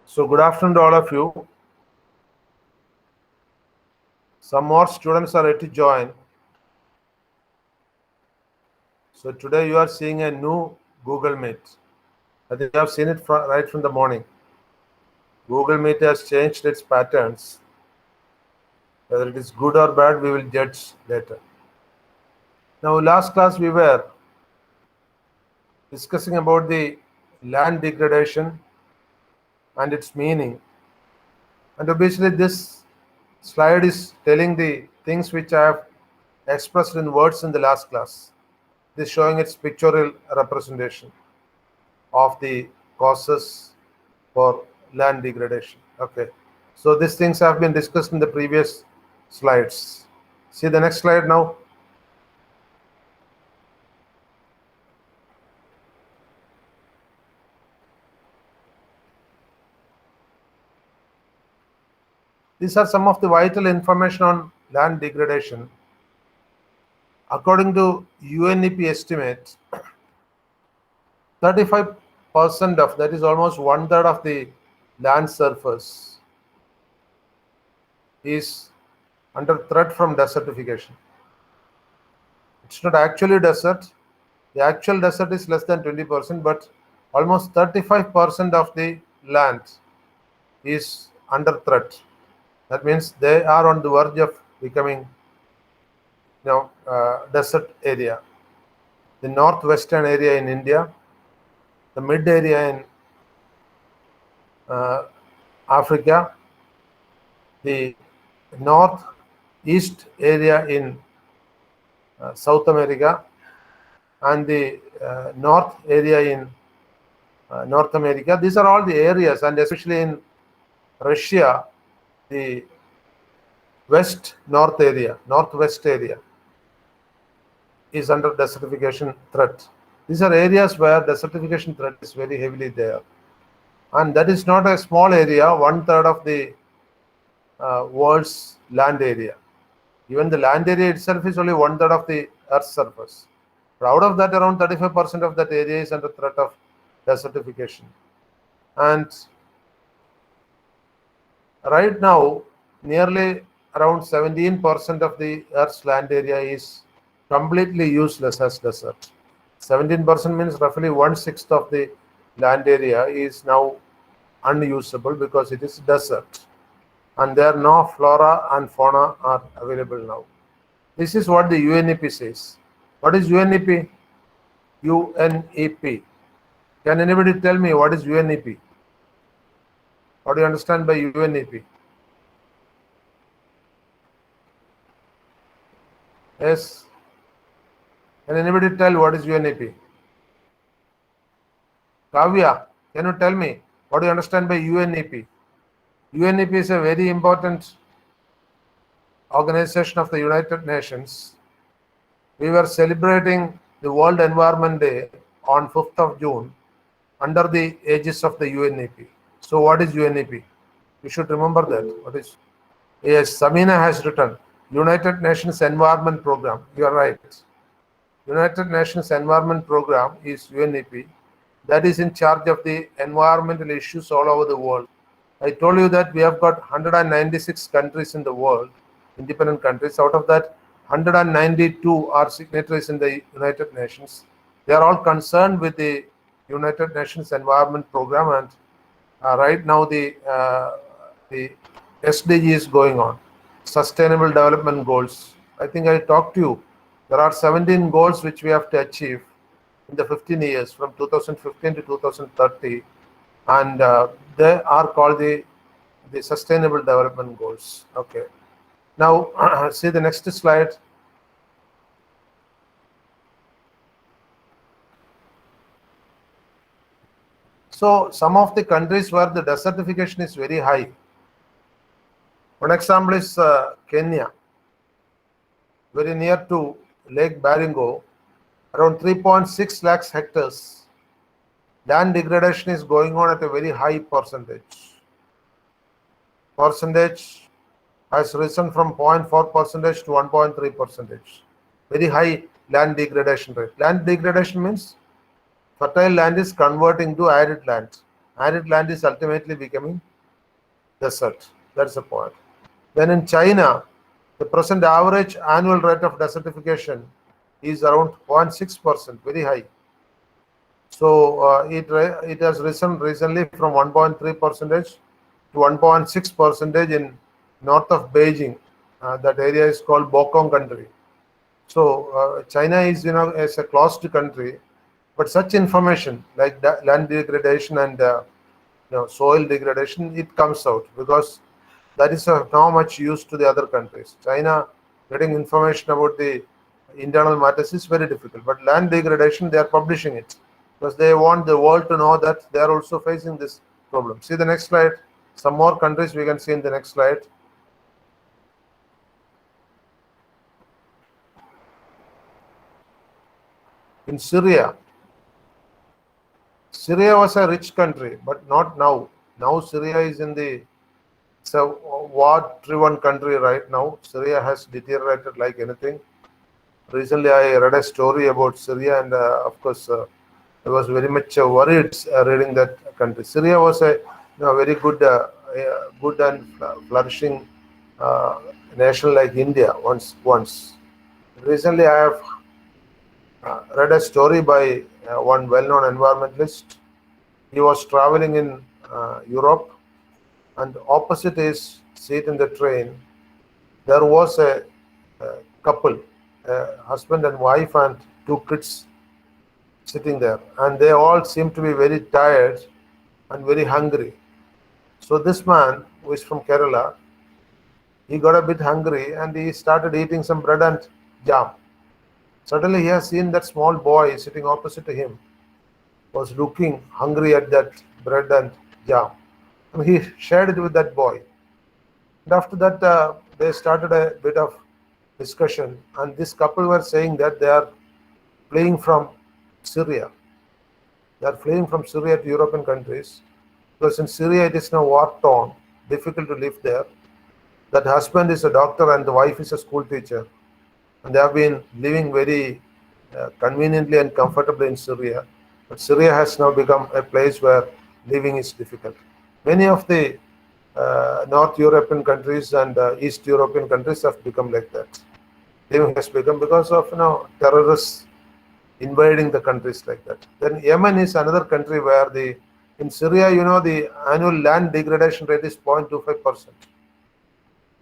So good afternoon to all of you. Some more students are ready to join. So today you are seeing a new Google Meet. I think you have seen it right from the morning. Google Meet has changed its patterns. Whether it is good or bad, we will judge later. Now, last class we were discussing about the land degradation and its meaning. And obviously, this slide is telling the things which I have expressed in words in the last class. This showing its pictorial representation of the causes for land degradation. Okay, so these things have been discussed in the previous slides. See the next slide now. These are some of the vital information on land degradation. According to UNEP estimates, 35% of, that is almost one third of the land surface, is under threat from desertification. It's not actually desert. The actual desert is less than 20%, but almost 35% of the land is under threat. That means they are on the verge of becoming, desert area. The northwestern area in India, the mid area in Africa, the northeast area in South America, and the north area in North America. These are all the areas, and especially in Russia, the northwest area is under desertification threat. These are areas where desertification threat is very heavily there. And that is not a small area, one third of the world's land area. Even the land area itself is only one third of the Earth's surface. But out of that, around 35% of that area is under threat of desertification. And right now, nearly around 17% of the Earth's land area is completely useless as desert. 17% means roughly 1/6 of the land area is now unusable because it is desert. And there are no flora and fauna are available now. This is what the UNEP says. What is UNEP? UNEP. Can anybody tell me what is UNEP? What do you understand by UNEP? Yes. Can anybody tell what is UNEP? Kavya, can you tell me what do you understand by UNEP? UNEP is a very important organization of the United Nations. We were celebrating the World Environment Day on 5th of June under the aegis of the UNEP. So what is UNEP? You should remember that. What is? Yes, Samina has written United Nations Environment Program. You are right. United Nations Environment Program is UNEP. That is in charge of the environmental issues all over the world. I told you that we have got 196 countries in the world, independent countries. Out of that, 192 are signatories in the United Nations. They are all concerned with the United Nations Environment Program, and right now the SDG is going on, Sustainable Development Goals. I think I talked to you. There are 17 goals which we have to achieve in the 15 years from 2015 to 2030, and they are called the Sustainable Development Goals. Okay. Now, see the next slide. So, some of the countries where the desertification is very high. One example is Kenya, very near to Lake Baringo, around 3.6 lakhs hectares. Land degradation is going on at a very high percentage. Percentage has risen from 0.4% to 1.3%. Very high land degradation rate. Land degradation means fertile land is converting to arid land. arid land is ultimately becoming desert. That's the point. Then in China, the present average annual rate of desertification is around 0.6%, very high. So it has risen recently from 1.3 percentage to 1.6 percentage in north of Beijing. That area is called Bokong country. So China is, as a closed country, but such information like land degradation and soil degradation, it comes out because that is not much used to the other countries. China getting information about the internal matters is very difficult, but land degradation, they are publishing it because they want the world to know that they are also facing this problem. See the next slide. Some more countries we can see in the next slide. In Syria was a rich country, but not now. Now Syria is it's a war-driven country right now. Syria has deteriorated like anything. Recently, I read a story about Syria, and of course, I was very much worried reading that country. Syria was a very good and flourishing nation like India once. Recently, I have read a story by one well-known environmentalist. He was traveling in Europe, and opposite his seat in the train, there was a couple, husband and wife, and two kids sitting there, and they all seemed to be very tired and very hungry. So this man, who is from Kerala, he got a bit hungry and he started eating some bread and jam. Suddenly he has seen that small boy sitting opposite to him was looking hungry at that bread and jam. And he shared it with that boy. And after that, they started a bit of discussion, and this couple were saying that they are fleeing from Syria. They are fleeing from Syria to European countries because in Syria it is now war-torn, difficult to live there. That husband is a doctor and the wife is a school teacher, and they have been living very conveniently and comfortably in Syria. But Syria has now become a place where living is difficult. Many of the North European countries and East European countries have become like that. Living has become because of terrorists invading the countries like that. Then Yemen is another country where in Syria, the annual land degradation rate is 0.25%.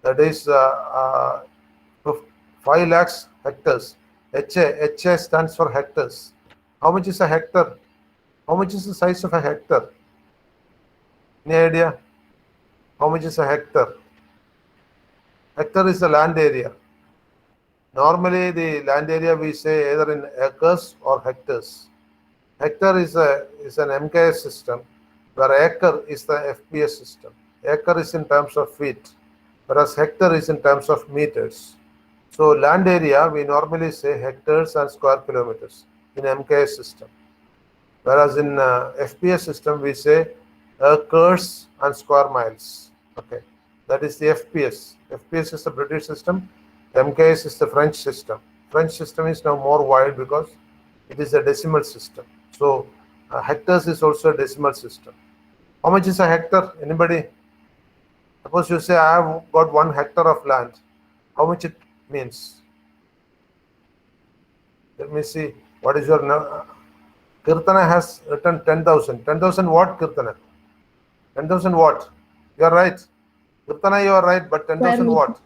That is 5 lakhs hectares. HA stands for hectares. How much is a hectare? How much is the size of a hectare? Any idea? How much is a hectare? Hectare is the land area. Normally, the land area we say either in acres or hectares. Hectare is an MKS system, where acre is the FPS system. Acre is in terms of feet, whereas hectare is in terms of meters. So land area, we normally say hectares and square kilometers in MKS system. Whereas in FPS system, we say acres and square miles. Okay, that is the FPS. FPS is the British system. MKS is the French system. French system is now more wide because it is a decimal system. So hectares is also a decimal system. How much is a hectare? Anybody? Suppose you say I have got 1 hectare of land. How much it means? Let me see. What is your Kirtana has written 10,000. 10,000 what, Kirtana? 10,000 what? You are right. Kirtana, you are right, but 10,000 what?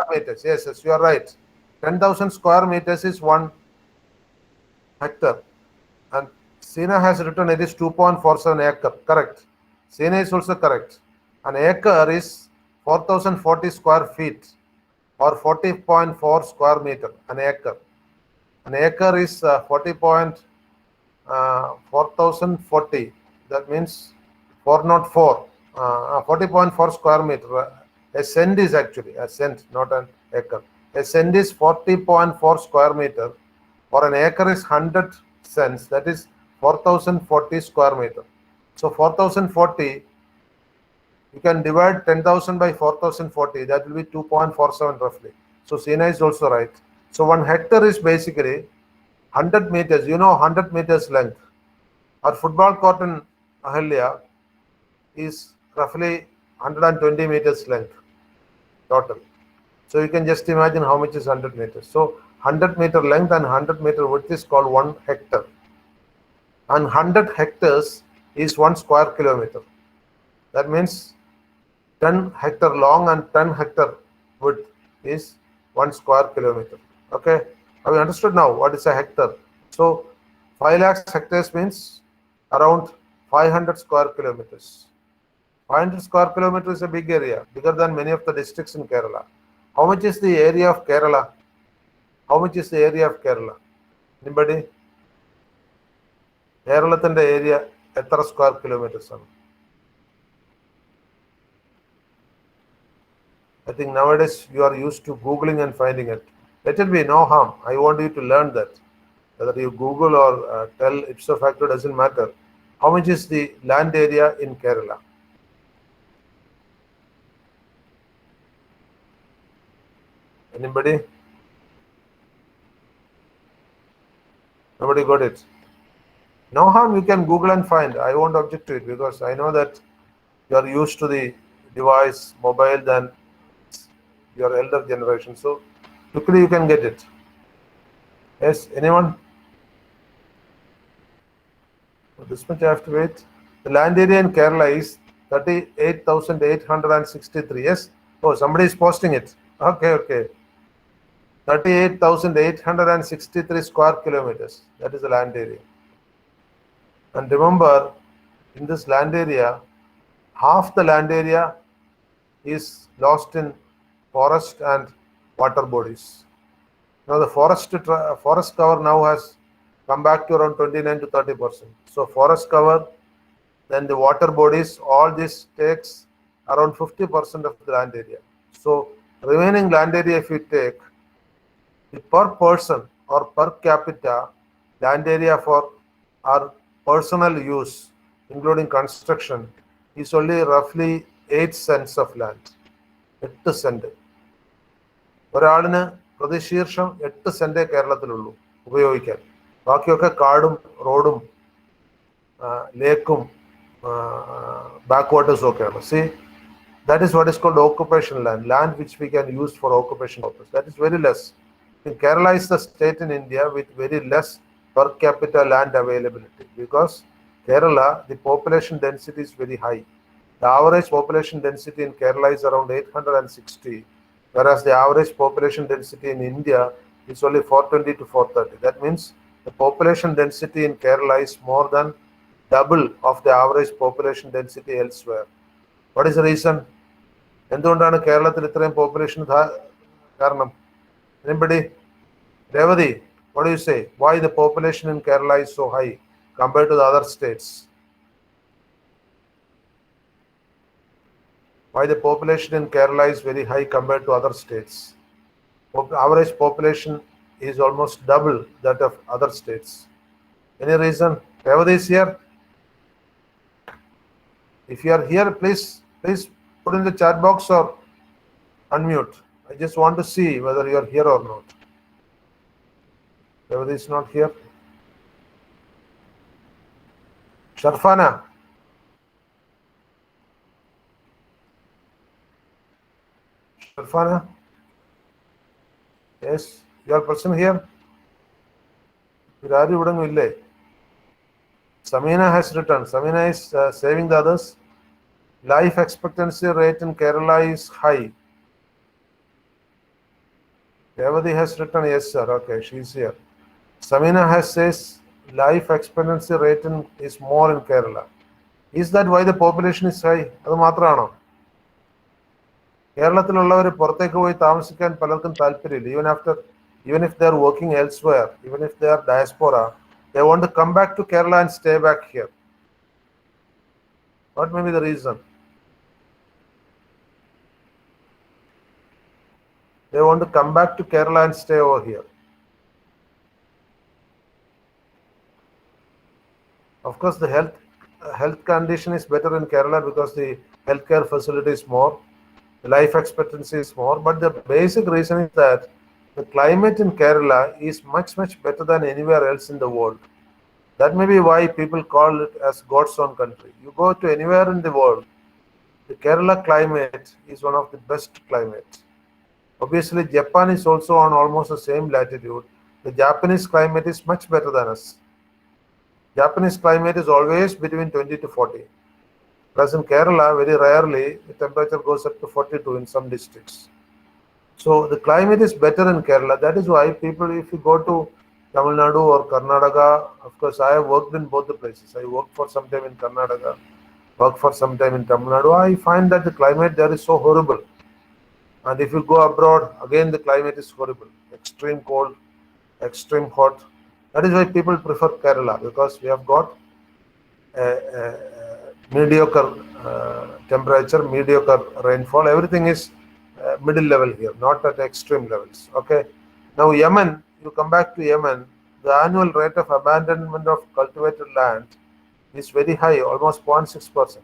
Meters. Yes, you are right. 10,000 square meters is 1 hectare. And Sina has written it is 2.47 acre. Correct. Sina is also correct. An acre is 4,040 square feet or 40.4 square meter. An acre. An acre is 4,040. That means 404. 40.4 square meter. A cent is actually a cent, not an acre. A cent is 40.4 square meter, or an acre is 100 cents. That is 4,040 square meter. So 4,040, you can divide 10,000 by 4,040. That will be 2.47 roughly. So Sina is also right. So 1 hectare is basically 100 meters. 100 meters length. Our football court in Ahalya is roughly 120 meters length total. So you can just imagine how much is 100 meters. So 100 meter length and 100 meter width is called 1 hectare. And 100 hectares is 1 square kilometer. That means 10 hectare long and 10 hectare width is 1 square kilometer. Okay, have you understood now what is a hectare? So 5 lakhs hectares means around 500 square kilometers. 500 square kilometers is a big area, bigger than many of the districts in Kerala. How much is the area of Kerala? How much is the area of Kerala? Anybody? കേരളത്തിന്റെ area എത്ര square kilometres ആണ്? I think nowadays you are used to Googling and finding it. Let it be, no harm. I want you to learn that. Whether you Google or tell ipso facto doesn't matter. How much is the land area in Kerala? Anybody? Nobody got it. No harm, you can Google and find. I won't object to it because I know that you are used to the device, mobile than your elder generation. So quickly you can get it. Yes, anyone? This much I have to wait. The land area in Kerala is 38,863. Yes? Oh, somebody is posting it. Okay. 38,863 square kilometers. That is the land area. And remember, in this land area, half the land area is lost in forest and water bodies. Now the forest cover now has come back to around 29 to 30%. So forest cover, then the water bodies, all this takes around 50% of the land area. So remaining land area, if you take the per person or per capita land area for our personal use, including construction, is only roughly 8 cents of land. 8 cent. ഒരാളിന് പ്രതിശീർഷം 8 saint കേരളത്തിലുള്ളൂ ഉപയോഗിക്കാൻ. ബാക്കിയൊക്കെ കാടും റോഡും ലേക്കും back വാട്ടേഴ്സും ഒക്കെയാണ്. See, that is what is called occupation land, land which we can use for occupation purpose. That is very less. Kerala is the state in India with very less per capita land availability because Kerala, the population density is very high. The average population density in Kerala is around 860, whereas the average population density in India is only 420 to 430. That means the population density in Kerala is more than double of the average population density elsewhere. What is the reason? എന്തുകൊണ്ടാണ് കേരളത്തിൽ ഇത്രയും population കാരണം? Anybody? Revati, what do you say? Why the population in Kerala is so high compared to the other states? Why the population in Kerala is very high compared to other states? Average population is almost double that of other states. Any reason? Revati is here. If you are here, please put in the chat box or unmute. I just want to see whether you are here or not. Revati is not here. Sharfana. Sharfana. Yes, you are present here. Samina has written. Samina is saving the others. Life expectancy rate in Kerala is high. Revati has written, yes sir. Okay, she is here. Samina has says life expectancy rate is more in Kerala. Is that why the population is high? അത് മാത്രമാണോ? കേരളത്തിലുള്ളവർ പുറത്തേക്ക് പോയി താമസിക്കാൻ പലർക്കും താല്പര്യമില്ല. Even if they are working elsewhere, even if they are diaspora, they want to come back to Kerala and stay back here. What may be the reason? They want to come back to Kerala and stay over here. Of course, the health condition is better in Kerala because the healthcare facility is more, the life expectancy is more. But the basic reason is that the climate in Kerala is much better than anywhere else in the world. That may be why people call it as God's own country. You go to anywhere in the world, the Kerala climate is one of the best climates. Obviously, Japan is also on almost the same latitude. The Japanese climate is much better than us. Japanese climate is always between 20 to 40. Whereas in Kerala, very rarely the temperature goes up to 42 in some districts. So the climate is better in Kerala. That is why people, if you go to Tamil Nadu or Karnataka, of course, I have worked in both the places. I worked for some time in Karnataka, worked for some time in Tamil Nadu. I find that the climate there is so horrible. And if you go abroad, again the climate is horrible. Extreme cold, extreme hot. That is why people prefer Kerala, because we have got a mediocre temperature, mediocre rainfall. Everything is middle level here, not at extreme levels. Okay. Now Yemen, you come back to Yemen, the annual rate of abandonment of cultivated land is very high, almost 0.6%.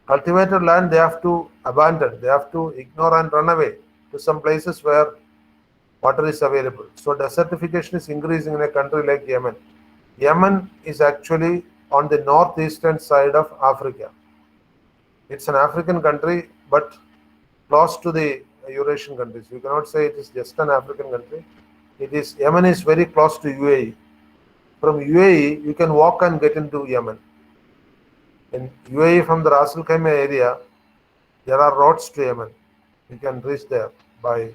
Cultivated land they have to abandon, they have to ignore and run away to some places where water is available. So desertification is increasing in a country like Yemen. Yemen is actually on the northeastern side of Africa. It's an African country, but close to the Eurasian countries. You cannot say it is just an African country. It is Yemen is very close to UAE. From UAE, you can walk and get into Yemen. In UAE, from the Ras Al Khaimah area, there are roads to Yemen. You can reach there by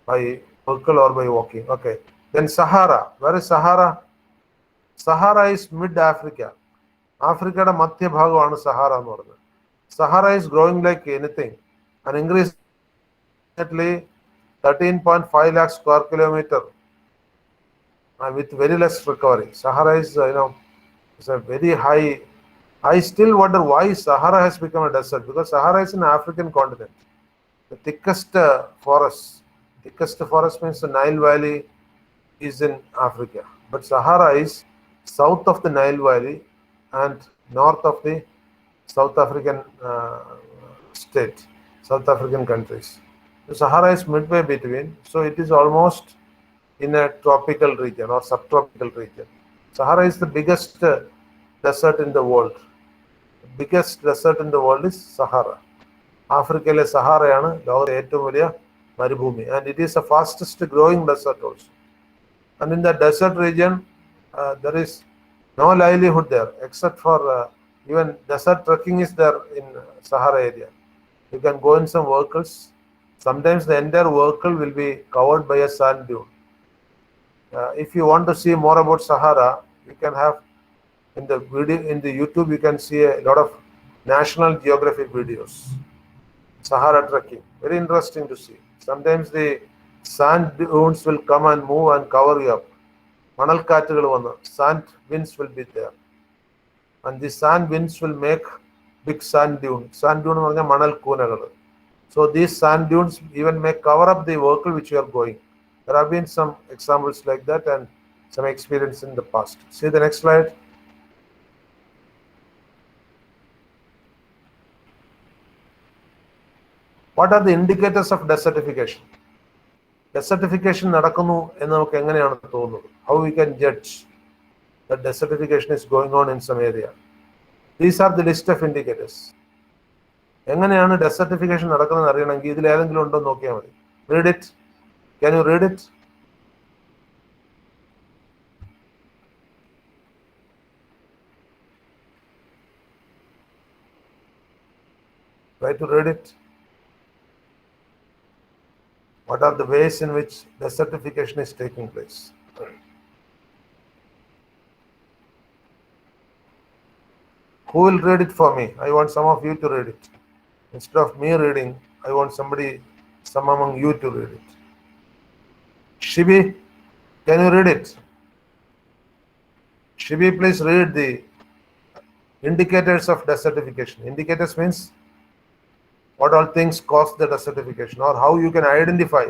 vehicle or by walking. Okay. Then Sahara. Where is Sahara? Sahara is mid-Africa. Africa Madhya Bhagavana Sahara. Sahara is growing like anything and increasing at 13.5 lakh square kilometer with very less recovery. Sahara is, is a very high. I still wonder why Sahara has become a desert, because Sahara is an African continent. The thickest forest means the Nile Valley is in Africa, but Sahara is south of the Nile Valley and north of the South African state, South African countries. The Sahara is midway between, so it is almost in a tropical region or subtropical region. Sahara is the biggest desert in the world. The biggest desert in the world is Sahara. Africa Sahara Maribhumi, and it is the fastest growing desert also. And in the desert region, there is no livelihood there except for even desert trekking is there in Sahara area. You can go in some vehicles. Sometimes the entire vehicle will be covered by a sand dune. If you want to see more about Sahara, you can have in the video in the YouTube. You can see a lot of National Geographic videos. Sahara trekking, very interesting to see. Sometimes the sand dunes will come and move and cover you up. Sand winds will be there, and the sand winds will make big sand dune. Sand dune is manal koonagalu. So these sand dunes even may cover up the vehicle which you are going. There have been some examples like that and some experience in the past. See the next slide. What are the indicators of desertification? Desertification നടക്കുന്നു എന്ന് നമുക്ക് എങ്ങനെയാണ് തോന്നുന്നത്? How we can judge that desertification is going on in some area? These are the list of indicators. എങ്ങനെയാണ് desertification നടക്കുന്നത് അറിയണമെങ്കിൽ ഇതിൽ ഏതെങ്കിലും ഉണ്ടോ എന്ന് നോക്കിയാൽ മതി. Read it. Can you read it? Try to read it. What are the ways in which desertification is taking place? Who will read it for me? I want some of you to read it. Instead of me reading, I want some among you to read it. Shibi, can you read it? Shibi, please read the indicators of desertification. Indicators means what all things cause the desertification or how you can identify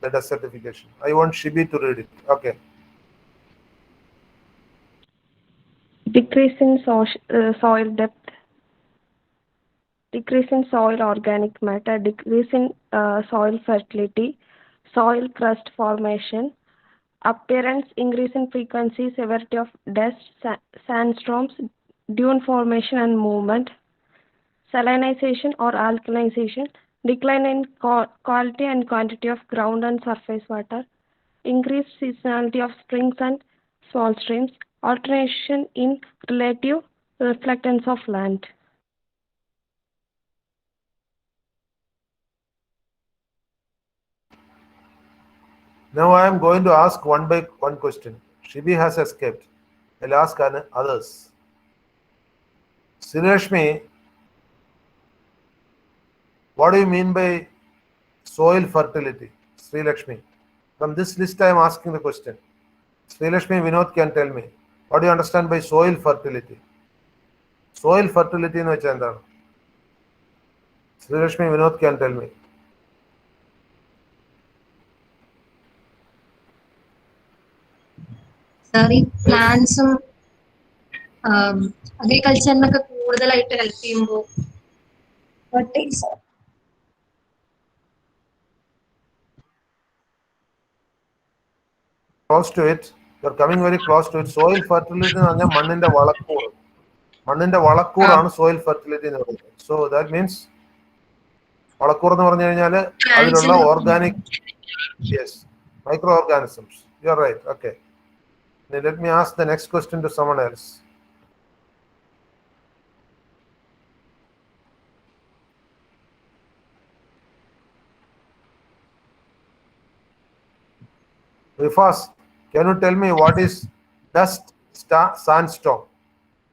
the desertification. I want Shibi to read it. Okay. Decrease in soil depth, decrease in soil organic matter, decrease in soil fertility, soil crust formation, appearance, increase in frequency, severity of dust, sandstorms, dune formation and movement, salinization or alkalization, decline in quality and quantity of ground and surface water, increased seasonality of springs and small streams, alternation in relative reflectance of land. Now I am going to ask one by one question. Shibi has escaped. I'll ask others. Srirashmi, what do you mean by soil fertility? Sri Lakshmi. From this list I am asking the question. Sri Lakshmi, Vinod can tell me. What do you understand by soil fertility? Soil fertility എന്ന് വെച്ചാൽ എന്താണ്? Sri Lakshmi, Vinod can tell me. Sir, ഈ പ്ലാന്റ്സും അഗ്രികൾച്ചറിനൊക്കെ കൂടുതലായിട്ട് help ചെയ്യുമ്പോൾ Close to it, you are coming very close to it. Soil fertility എന്ന് പറഞ്ഞാൽ മണ്ണിന്റെ വളക്കൂറ്. മണ്ണിന്റെ വളക്കൂറാണ് സോയിൽ ഫെർട്ടിലിറ്റി എന്ന് പറയുന്നത്. സോ ദാറ്റ് മീൻസ് വളക്കൂർ എന്ന് പറഞ്ഞു കഴിഞ്ഞാൽ അതിലുള്ള organic micro organisms. You are right. Okay. Let me ask the next question to someone else. Rifas, can you tell me what is dust sandstone?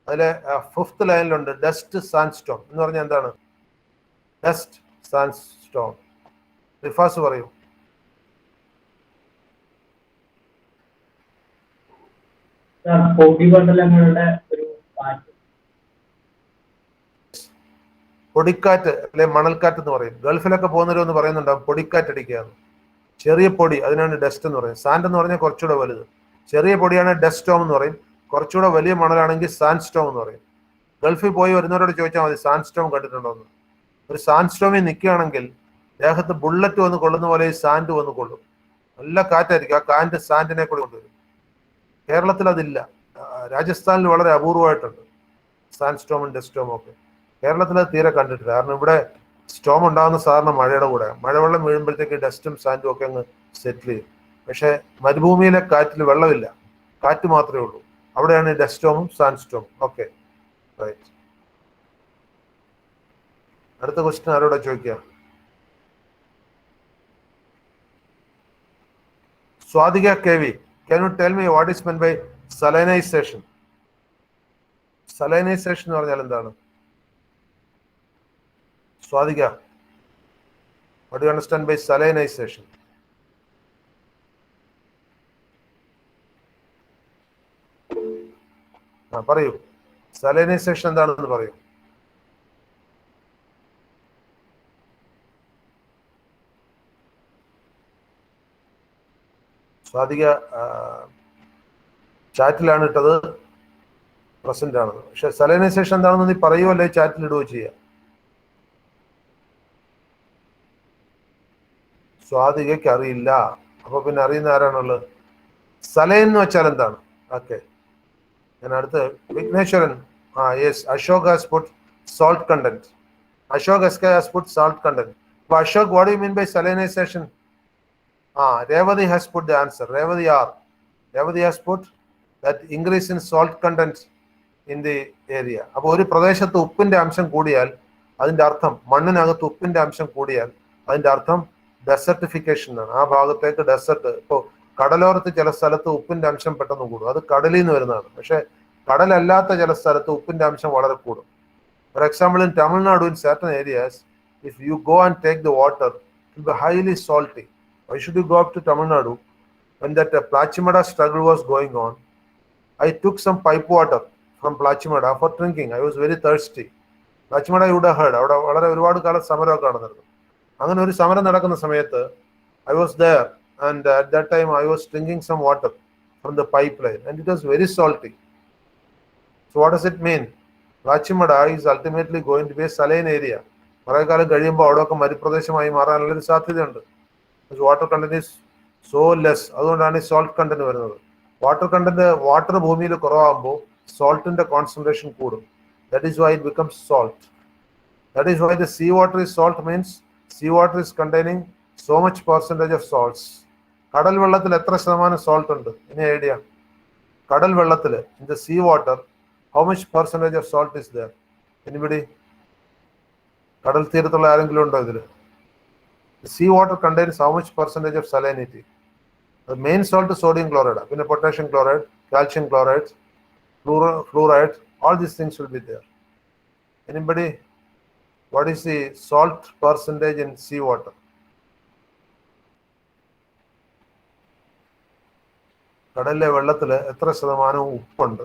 അതിലെ ഫിഫ്ത്ത് ലൈനിലുണ്ട് ഡസ്റ്റ് സാൻഡ്സ്റ്റോൺ എന്ന് പറഞ്ഞാൽ എന്താണ്? Dust sandstone. Rifas പറയൂ. പൊടിക്കാറ്റ് അല്ലെ മണൽക്കാറ്റ് എന്ന് പറയും. ഗൾഫിലൊക്കെ പോകുന്നവരൊന്ന് പറയുന്നുണ്ടാവും പൊടിക്കാറ്റ് അടിക്കുകയാണ്. ചെറിയ പൊടി, അതിനാണ് ഡസ്റ്റ് എന്ന് പറയും. സാൻഡ് എന്ന് പറഞ്ഞാൽ കുറച്ചുകൂടെ വലുത്. ചെറിയ പൊടിയാണ് ഡസ്റ്റ് സ്റ്റോം എന്ന് പറയും. കുറച്ചുകൂടെ വലിയ മണലാണെങ്കിൽ സാൻഡ് സ്റ്റോം എന്ന് പറയും. ഗൾഫിൽ പോയി വരുന്നവരോട് ചോദിച്ചാൽ മതി സാൻഡ് സ്റ്റോം കണ്ടിട്ടുണ്ടോ എന്ന്. ഒരു സാൻഡ് സ്റ്റോമിൽ നിൽക്കുകയാണെങ്കിൽ ദേഹത്ത് ബുള്ളറ്റ് വന്ന് കൊള്ളുന്ന പോലെ ഈ സാൻഡ് വന്ന് കൊള്ളും. നല്ല കാറ്റായിരിക്കും. ആ കാറ്റ് സാൻഡിനെ കൂടെ കൊണ്ടുവരും. കേരളത്തിൽ അതില്ല. രാജസ്ഥാനിൽ വളരെ അപൂർവമായിട്ടുണ്ട് സാൻഡ് സ്റ്റോമും ഡസ്റ്റ് സ്റ്റോമും ഒക്കെ. കേരളത്തിൽ അത് തീരെ കണ്ടിട്ടില്ല. കാരണം ഇവിടെ സ്റ്റോം ഉണ്ടാകുന്ന സാധാരണ മഴയുടെ കൂടെ. മഴവെള്ളം വീഴുമ്പോഴത്തേക്ക് ഡസ്റ്റും സാൻഡും ഒക്കെ അങ്ങ് സെറ്റിൽ ചെയ്യും. പക്ഷെ മരുഭൂമിയിലെ കാറ്റിൽ വെള്ളമില്ല, കാറ്റ് മാത്രമേ ഉള്ളൂ. അവിടെയാണ് ഡസ്റ്റ് സ്റ്റോമും സാൻഡ് സ്റ്റോമും. Okay, right. അടുത്ത ക്വസ്റ്റ്യൻ ആരോടാ ചോദിക്കുക? Swathika KV, can you tell me what is meant by salinization? Salinization എന്ന് പറഞ്ഞാൽ എന്താണ്? Swathika, what do you understand by salinization? പറയൂ, salinization എന്താണെന്ന് പറയൂ. സ്വാതിക ചാറ്റിലാണ് ഇട്ടത്, പ്രസന്റ് ആണെന്ന്. പക്ഷെ സലൈനൈസേഷൻ എന്താണെന്ന് നീ പറയുമോ അല്ലെ ചാറ്റിൽ ഇടുകയോ ചെയ്യുക? സ്വാതികയ്ക്ക് അറിയില്ല. അപ്പൊ പിന്നെ അറിയുന്ന ആരാണുള്ളത്? സലൈൻ എന്ന് വെച്ചാൽ എന്താണ്? ഓക്കെ, ഞാൻ അടുത്ത് Vighneswaran. Yes, Ashok has puttu salt content. Ashok SK has put salt content. But Ashok, what do you mean by salinization? Revati has put the answer. Revati R. Revati has put that increase in salt content in the area. അപ്പോൾ ഒരു പ്രദേശത്ത് ഉപ്പിന്റെ അംശം കൂടിയാൽ അതിന്റെ അർത്ഥം, മണ്ണിനകത്ത് ഉപ്പിന്റെ അംശം കൂടിയാൽ അതിന്റെ അർത്ഥം ഡെസർട്ടിഫിക്കേഷൻ ആണ്. ആ ഭാഗത്തേക്ക് ഡെസർട്ട്. ഇപ്പോൾ കടലോരത്ത് ചില സ്ഥലത്ത് ഉപ്പിന്റെ അംശം പെട്ടെന്ന് കൂടും, അത് കടലിൽ നിന്ന് വരുന്നതാണ്. പക്ഷെ കടലല്ലാത്ത ചില സ്ഥലത്ത് ഉപ്പിന്റെ അംശം വളരെ കൂടും. For example, in Tamil Nadu, in certain areas, if you go and take the water, it will be highly salty. Why should you go up to Tamil Nadu? When that Plachimada struggle was going on, I took some pipe water from Plachimada for drinking. I was very thirsty. Plachimada you would have heard. അവിടെ വളരെ ഒരുപാട് കാലം സമരമൊക്കെ നടന്നിരുന്നു. അങ്ങനെ ഒരു സമരം നടക്കുന്ന സമയത്ത് I was there, and at that time I was drinking some water from the pipeline, and it was very salty. So what does it mean? Plachimada is ultimately going to be a saline area. കുറെ കാലം കഴിയുമ്പോൾ അവിടെയൊക്കെ മരുപ്രദേശമായി മാറാനുള്ളൊരു സാധ്യതയുണ്ട്. Water content is so less. അതുകൊണ്ടാണ് ഈ salt content വരുന്നത്. Water ഭൂമിയിൽ കുറവാകുമ്പോൾ saltന്റെ concentration കൂടും. That is why it becomes salt. That is why the seawater is salt, means seawater is containing so much percentage of salts. കടൽ വെള്ളത്തിൽ എത്ര ശതമാനം salt ഉണ്ട്? Any idea? കടൽ വെള്ളത്തിൽ, in the sea water, how much percentage of salt is there? Anybody? കടൽ തീരത്തുള്ള ആരെങ്കിലും ഉണ്ടോ ഇതിൽ? The sea water contains how much percentage of salinity? The main salt is sodium chloride, പിന്നെ potassium chloride, calcium chloride, fluoride, all these things will be there. Anybody? What is the salt percentage in sea water? കടലിലെ വെള്ളത്തിൽ എത്ര ശതമാനം ഉപ്പുണ്ട്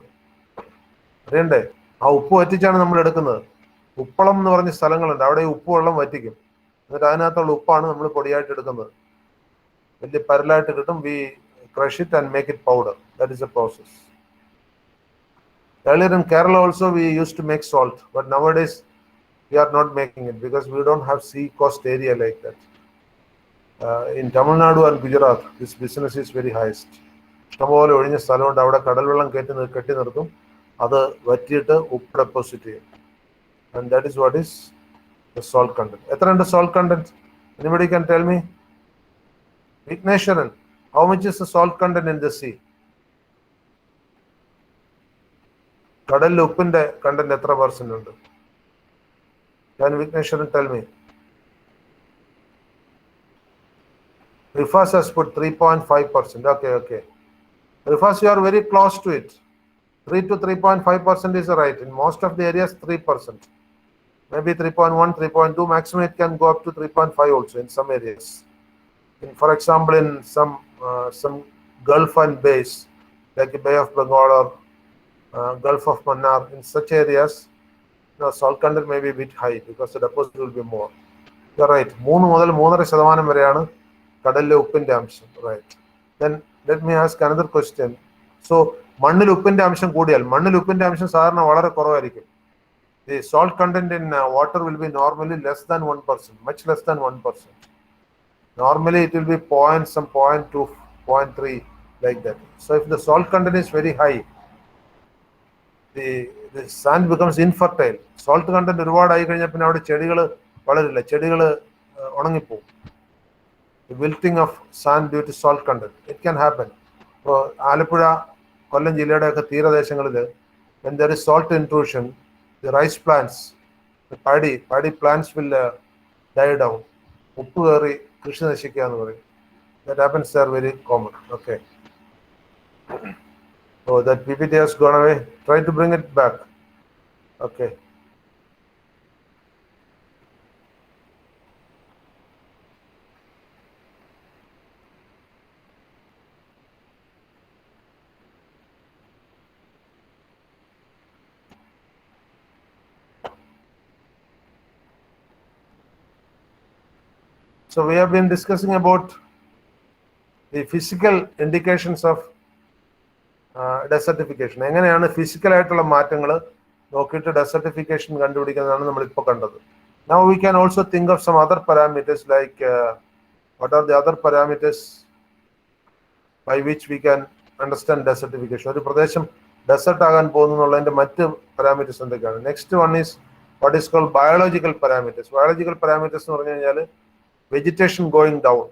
അറിയണ്ടേ? ആ ഉപ്പ് വറ്റിച്ചാണ് നമ്മൾ എടുക്കുന്നത്. ഉപ്പളം എന്ന് പറഞ്ഞ സ്ഥലങ്ങളുണ്ട്, അവിടെ ഉപ്പ് വെള്ളം വറ്റിക്കും, എന്നിട്ട് അതിനകത്തുള്ള ഉപ്പാണ് നമ്മൾ പൊടിയായിട്ട് എടുക്കുന്നത്. വലിയ പരലായിട്ട് കിട്ടും. We crush it and make it powder. That is the process. Earlier in Kerala also we used to make salt, but nowadays we are not making it because we don't have sea coast area like that. In Tamil Nadu and Gujarat, this business is very highest. ഇഷ്ടംപോലെ ഒഴിഞ്ഞ സ്ഥലമുണ്ട്, അവിടെ കടൽ വെള്ളം കെട്ടി നിർത്തും, അത് വറ്റിയിട്ട് ഉപ്പ് ഡെപ്പോസിറ്റ് ചെയ്യും. And that is what is the salt content. എത്രയുണ്ട് salt content? Anybody can tell me? Vignesharan, how much is the salt content in the sea? കടലിൽ ഉപ്പിന്റെ കണ്ടന്റ് എത്ര പെർസെന്റ് ഉണ്ട്? Can Vignesharan tell me? Rifas has put 3.5%. Okay. Rifas, you are very close to it. 3 to 3.5% is right. In most of the areas, 3%. Maybe 3.1, 3.2. Maximum it can go up to 3.5 also in some areas. For example, in some Gulf and bays, like the Bay of Bengal or Gulf of Mannar, in such areas, salt content may be a bit high because the deposit will be more. You are right. 3 മുതൽ 3.5% വരെയാണ് കടലിലെ ഉപ്പിന്റെ അംശം. Right. Then let me ask another question. So, മണ്ണിൽ ഉപ്പിന്റെ അംശം കൂടിയാൽ, മണ്ണിൽ ഉപ്പിന്റെ അംശം സാധാരണ വളരെ കുറവായിരിക്കും. The salt content in water will be normally less than 1%, much less than 1%. Normally it will be 0.2, 0.3, like that. So if the salt content is very high, the sand becomes infertile. Salt content ഒരുപാടായി കഴിഞ്ഞാൽ പിന്നെ അവിടെ ചെടികൾ വളരില്ല, ചെടികൾ ഉണങ്ങിപ്പോകും. The wilting of sand due to salt content, it can happen. ഇപ്പോൾ ആലപ്പുഴ, കൊല്ലം ജില്ലയുടെ ഒക്കെ തീരദേശങ്ങളിൽ, when there is salt intrusion, the rice plants, the paddy plants will die down. ഉപ്പ് കയറി കൃഷി നശിക്കുക എന്ന് പറയും. That happens there, very common. Okay. Oh, that PPT has gone away. Try to bring it back. Okay. So we have been discussing about the physical indications of desertification. എങ്ങനെയാണ് physical ആയിട്ടുള്ള മാറ്റങ്ങൾ നോക്കിയിട്ട് desertification കണ്ടുപിടിക്കുന്നതാണ് നമ്മൾ ഇപ്പോൾ കണ്ടത്. Now we can also think of some other parameters, like what are the other parameters by which we can understand desertification. ഒരു പ്രദേശം desert ആകാൻ പോകുന്നു എന്നുള്ളതിന്റെ മറ്റ് പാരാമീറ്റേഴ്സ് എന്തൊക്കെയാണ്? Next one is what is called biological parameters. Biological parameters എന്ന് പറഞ്ഞു കഴിഞ്ഞാൽ vegetation going down,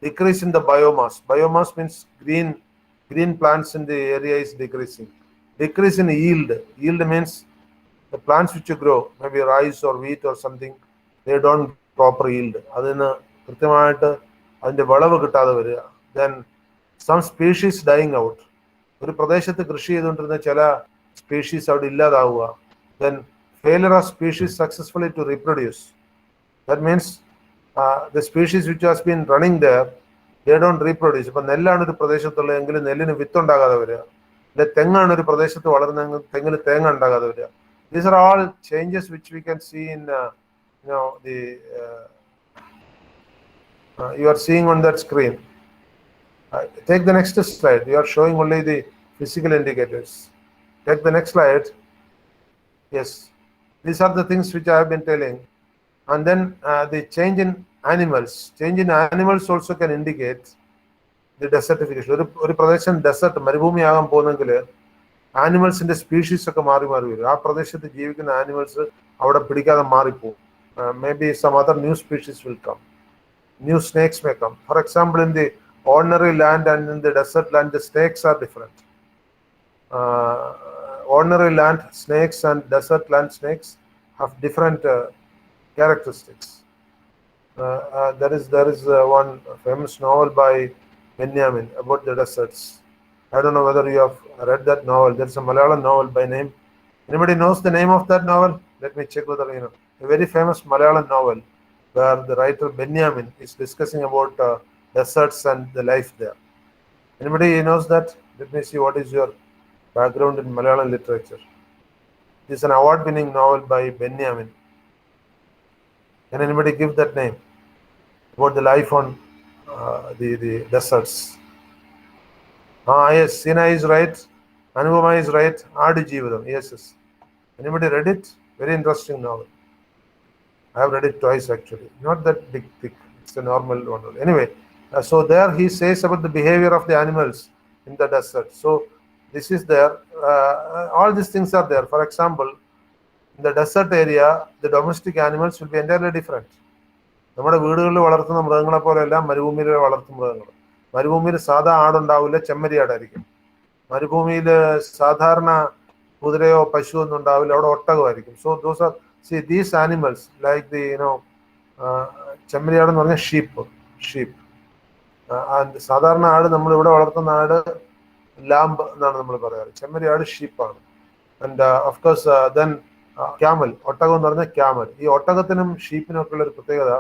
decrease in the biomass. Biomass means green plants in the area is decreasing. Decrease in yield. Yield means the plants which you grow, maybe rice or wheat or something, they don't proper yield. അതിന് കൃത്യമായിട്ട് അതിന്റെ വിളവ് കിട്ടാതെ വരിക. Then some species dying out. ഒരു പ്രദേശത്ത് കൃഷി ചെയ്തുകൊണ്ടിരുന്ന ചില സ്പീഷീസ് അവിടെ ഇല്ലാതാവുക. Then failure of species successfully to reproduce. That means the species which has been running there, they don't reproduce. ഇപ്പൊ നെല്ലാണ് ഒരു പ്രദേശത്തുള്ള എങ്കിലും നെല്ലിന് വിത്തുണ്ടാകാതെ വരിക, അല്ലെ തെങ്ങാണ് ഒരു പ്രദേശത്ത് വളർന്നെങ്കിൽ തെങ്ങിന് തേങ്ങ ഉണ്ടാകാതെ വരിക. These are all changes which we can see in you are seeing on that screen. Take the next slide. You are showing only the physical indicators. Take the next slide. Yes, these are the things which I have been telling. And then the change in animals. Change in animals also can indicate the desertification. ഒരു പ്രദേശം desert മരുഭൂമിയാകാൻ പോകുന്നെങ്കിൽ ആനിമൽസിന്റെ species ഒക്കെ മാറി മാറി വരും. ആ പ്രദേശത്ത് ജീവിക്കുന്ന animals അവിടെ പിടിക്കാതെ മാറിപ്പോകും. Maybe some other new species will come. New snakes may come. For example, in the ordinary land and in the desert land, the snakes are different. Ordinary land snakes and desert land snakes have different characteristics. There is one famous novel by Benjamin about the deserts. I don't know whether you have read that novel. There's a Malayalam novel by name. Anybody knows the name of that novel? Let me check whether you know. A very famous Malayalam novel where the writer Benjamin is discussing about deserts and the life there. Anybody knows that? Let me see what is your background in Malayalam literature. This is an award-winning novel by Benjamin. Can anybody give that name? About the life on the deserts. Yes, Sina is right. Anupama is right. Adu Jeevadam. Yes. Anybody read it? Very interesting novel. I have read it twice actually. Not that big. It's a normal one. Anyway, so there he says about the behavior of the animals in the desert. So this is there. All these things are there. For example, in the desert area, the domestic animals will be entirely different. നമ്മുടെ വീടുകളിൽ വളർത്തുന്ന മൃഗങ്ങളെ പോലെയല്ല മരുഭൂമിയിൽ വളർത്തുന്ന മൃഗങ്ങൾ. മരുഭൂമിയിൽ സാധാ ആടുണ്ടാവില്ല, ചെമ്മരി ആടായിരിക്കും. മരുഭൂമിയിൽ സാധാരണ കുതിരയോ പശുവോ ഒന്നും ഉണ്ടാവില്ല, അവിടെ ഒട്ടകമായിരിക്കും. So those are these animals like the ചെമ്മരി ആടെന്ന് പറഞ്ഞാൽ ഷീപ്പ്. സാധാരണ ആട് നമ്മൾ ഇവിടെ വളർത്തുന്ന ആട് ലാംബ് എന്നാണ് നമ്മൾ പറയാറ്. ചെമ്മരി ആട് ഷീപ്പാണ്. And of course then camel, ഒട്ടകം എന്ന് പറഞ്ഞാൽ ക്യാമൽ. ഈ ഒട്ടകത്തിനും ഷീപ്പിനും ഒക്കെ ഉള്ള ഒരു പ്രത്യേകത,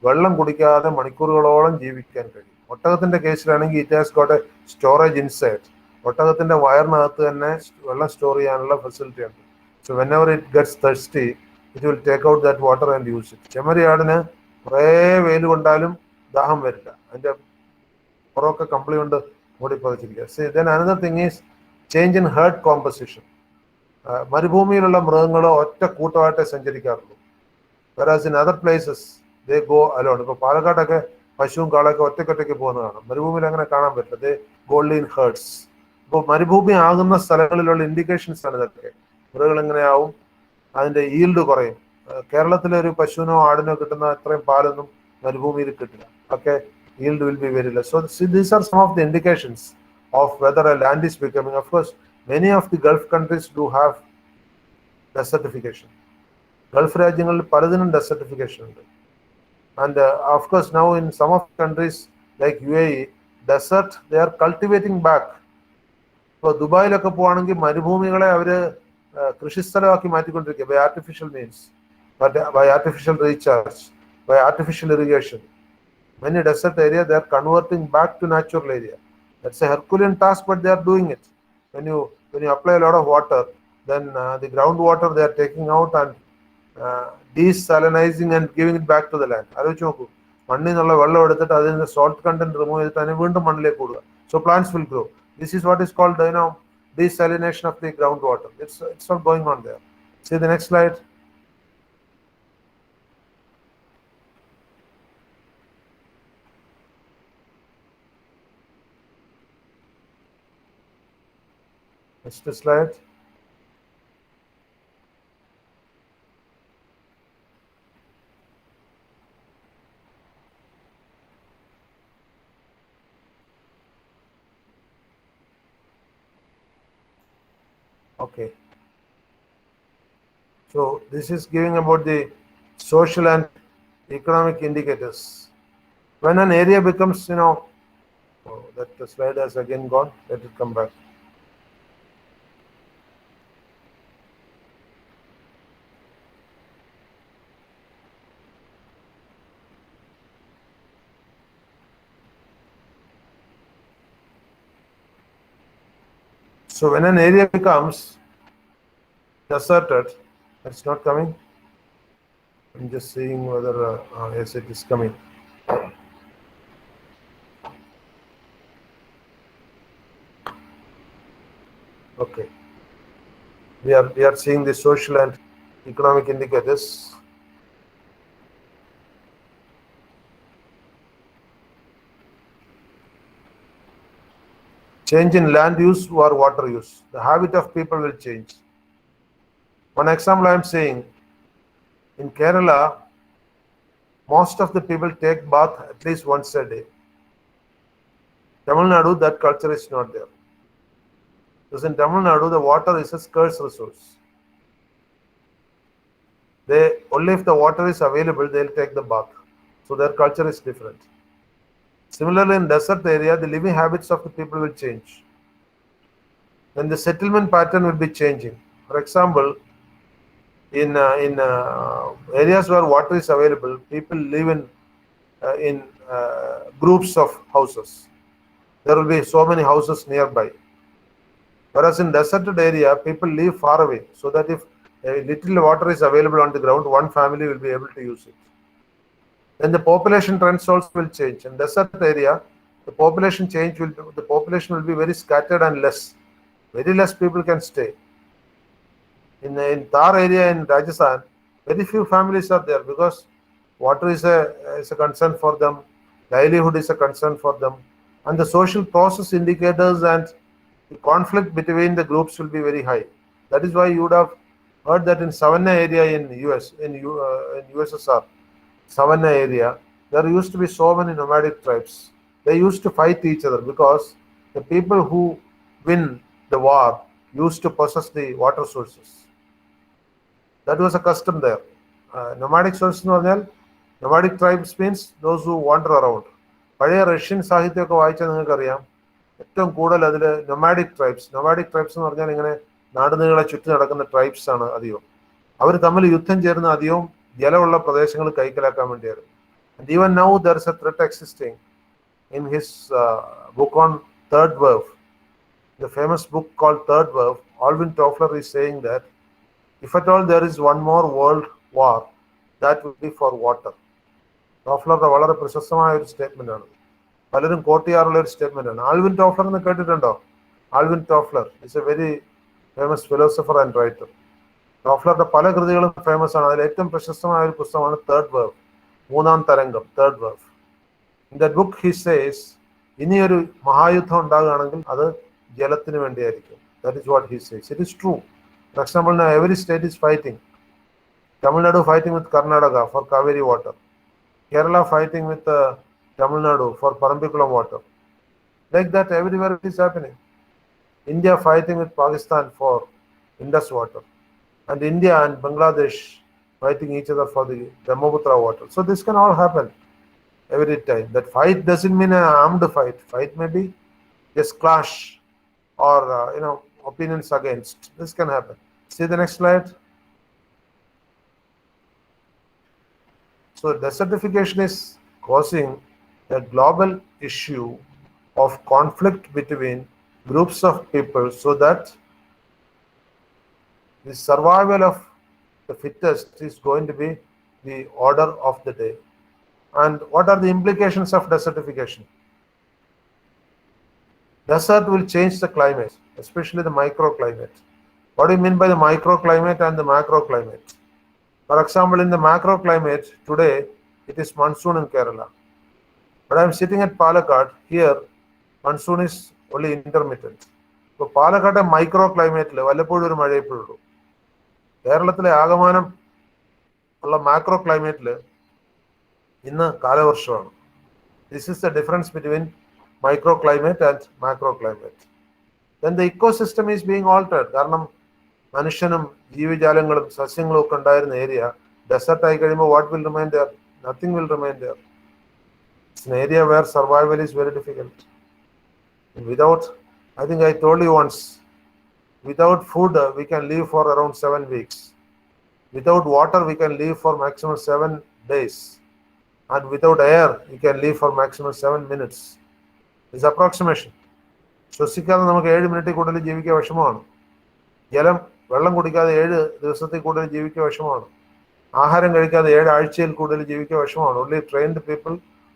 വെള്ളം കുടിക്കാതെ മണിക്കൂറുകളോളം ജീവിക്കാൻ കഴിയും. ഒട്ടകത്തിന്റെ കേസിലാണെങ്കിൽ it has got a storage inside. ഒട്ടകത്തിന്റെ വയറിനകത്ത് തന്നെ വെള്ളം സ്റ്റോർ ചെയ്യാനുള്ള ഫെസിലിറ്റി ഉണ്ട്. So whenever it gets thirsty, it will take out that water and use it. ചെമ്മരി ആടിന് കുറേ വെയിൽ കൊണ്ടാലും ദാഹം വരില്ല, അതിന്റെ പുറമൊക്കെ കമ്പിളി കൊണ്ട് മൂടി പതിച്ചിരിക്കുക. Then another thing is change in herd composition. മരുഭൂമിയിലുള്ള മൃഗങ്ങൾ ഒറ്റ കൂട്ടമായിട്ടേ സഞ്ചരിക്കാറുള്ളൂ. whereas in other places they go alone. ഇപ്പോൾ പാലക്കാടൊക്കെ പശുവും കാളൊക്കെ ഒറ്റയ്ക്കൊറ്റയ്ക്ക് പോകുന്നതാണ്. മരുഭൂമിയിൽ അങ്ങനെ കാണാൻ പറ്റില്ല. they go in herds. ഇപ്പോൾ മരുഭൂമി ആകുന്ന സ്ഥലങ്ങളിലുള്ള ഇൻഡിക്കേഷൻസ് ആണ് ഇതൊക്കെ. മൃഗങ്ങൾ എങ്ങനെയാവും, അതിന്റെ ഈൽഡ് കുറയും. കേരളത്തിലെ ഒരു പശുവിനോ ആടിനോ കിട്ടുന്ന അത്രയും പാലൊന്നും മരുഭൂമിയിൽ കിട്ടില്ല. Okay, yield will be very less. So these are some of the indications of whether a land is becoming. Of course, many of the Gulf countries do have desertification. Gulf രാജ്യങ്ങളിൽ പലതിനും desertification ഉണ്ട്. And of course now in some of the countries like UAE, desert they are cultivating back. ഇപ്പോൾ ദുബായിലൊക്കെ പോവാണെങ്കിൽ മരുഭൂമികളെ അവര് കൃഷിസ്ഥലമാക്കി മാറ്റിക്കൊണ്ടിരിക്കുക by artificial means, by artificial recharge, by artificial irrigation. Many desert area they are converting back to natural area. That's a Herculean task, but they are doing it. When you apply a lot of water, then the groundwater they are taking out and desalinizing and giving it back to the land. ആലോചിച്ച് നോക്കൂ, മണ്ണിൽ നിന്നുള്ള വെള്ളം എടുത്തിട്ട് അതിൽ നിന്ന് salt content remove ചെയ്തിട്ട് അതിന് വീണ്ടും മണ്ണിലേക്ക് കൊടുക്കുക. So plants will grow. This is what is called desalination of the groundwater. It's not going on there. See the next slide. Next slide. Okay. So this is giving about the social and economic indicators. When an area becomes, that slide has again gone. Let it come back. So when an area becomes deserted, it's not coming. I'm just seeing whether yes, it is coming. Okay, we are seeing the social and economic indicators. change in land use or water use. The habit of people will change. One example I am saying, in Kerala, most of the people take bath at least once a day. Tamil Nadu, that culture is not there. Because in Tamil Nadu, the water is a scarce resource. They only if the water is available, they'll take the bath. So their culture is different. Similarly, in desert area, the living habits of the people will change. Then the settlement pattern will be changing. For example, in areas where water is available, people live in groups of houses. There will be so many houses nearby. Whereas in deserted area, people live far away, so that if a little water is available on the ground, one family will be able to use it. Then the population trends also will change. In desert area, the population will be very scattered and less. Very less people can stay. In Thar area in Rajasthan, very few families are there because water is a concern for them, livelihood is a concern for them, and the social process indicators and the conflict between the groups will be very high. That is why you would have heard that in Savannah area in USSR, Savannah area, there used to be so many nomadic tribes. They used to fight each other because the people who win the war used to possess the water sources. That was a custom there. Nomadic sources എന്ന് പറഞ്ഞാൽ nomadic tribes means those who wander around. പഴയ Russian സാഹിത്യമൊക്കെ വായിച്ചാൽ നിങ്ങൾക്കറിയാം ഏറ്റവും കൂടുതൽ അതിൽ nomadic tribes എന്ന് പറഞ്ഞാൽ ഇങ്ങനെ നാടുനീളെ ചുറ്റി നടക്കുന്ന ട്രൈബ്സ് ആണ് അധികം. അവർ തമ്മിൽ യുദ്ധം ചേർന്ന് അധികവും ജലമുള്ള പ്രദേശങ്ങൾ കൈക്കലാക്കാൻ വേണ്ടിയായിരുന്നു. And even now there is a threat existing. In his book on Third Wave, the famous book called Third Wave, Alvin Toffler is saying that if at all there is one more world war, that will be for water. ടോഫ്ലറുടെ വളരെ പ്രശസ്തമായ ഒരു statement ആണ്, പലരും coat ചെയ്യാറുള്ള ഒരു statement ആണ്. Alvin Toffler എന്ന് കേട്ടിട്ടുണ്ടോ? Alvin Toffler is a very famous philosopher and writer. ടോഫ്ലറുടെ പല കൃതികളും ഫേമസ് ആണ്. അതിൽ ഏറ്റവും പ്രശസ്തമായ ഒരു പുസ്തകമാണ് തേർഡ് വേവ്, മൂന്നാം തരംഗം, third wave. In that book he says, ഇനിയൊരു മഹായുദ്ധം ഉണ്ടാകുകയാണെങ്കിൽ അത് ജലത്തിന് വേണ്ടിയായിരിക്കും. That is what he says. It is true. For example, now every state is fighting. Tamil Nadu fighting with Karnataka for Kaveri water. Kerala fighting with Tamil Nadu for Parambikulam water. Like that, everywhere it is happening. India fighting with Pakistan for Indus water. And India and Bangladesh fighting each other for the Brahmaputra water. So this can all happen every time. That fight doesn't mean an armed fight. Fight may be just clash or, opinions against. This can happen. See the next slide. So desertification is causing a global issue of conflict between groups of people, so that the survival of the fittest is going to be the order of the day. And what are the implications of desertification? Desert will change the climate, especially the microclimate. What do you mean by the microclimate and the macroclimate? For example, in the macroclimate, today it is monsoon in Kerala. But I am sitting at Palakkad. Here, monsoon is only intermittent. So Palakkad microclimate വല്ലപ്പോഴും ഒരു മഴയപ്പോഴുള്ളൂ. കേരളത്തിലെ ആകമാനം ഉള്ള macroclimate ഇന്ന് കാലവർഷമാണ്. This is the difference between microclimate and macroclimate. Then the ecosystem is being altered. കാരണം മനുഷ്യനും ജീവജാലങ്ങളും സസ്യങ്ങളും ഒക്കെ ഉണ്ടായിരുന്ന ഏരിയ ഡെസർട്ട് ആയി കഴിയുമ്പോൾ what will remain there? Nothing will remain there. It's an area where survival is very difficult. Without, I think I told you once, without food we can live for around 7 weeks. Without water we can live for maximum 7 days. And without air we can live for maximum 7 minutes. It's approximation. ശ്വസിക്കാതെ നമുക്ക് 7 മിനിറ്റിൽ കൂടുതൽ ജീവിക്കാൻ വിഷമമാണ്. വെള്ളം കുടിക്കാതെ 7 ദിവസത്തിൽ കൂടുതൽ ജീവിക്കാൻ വിഷമമാണ്. ആഹാരം കഴിക്കാതെ 7 ആഴ്ചയിൽ കൂടുതൽ ജീവിക്കാൻ വിഷമമാണ്. Only trained people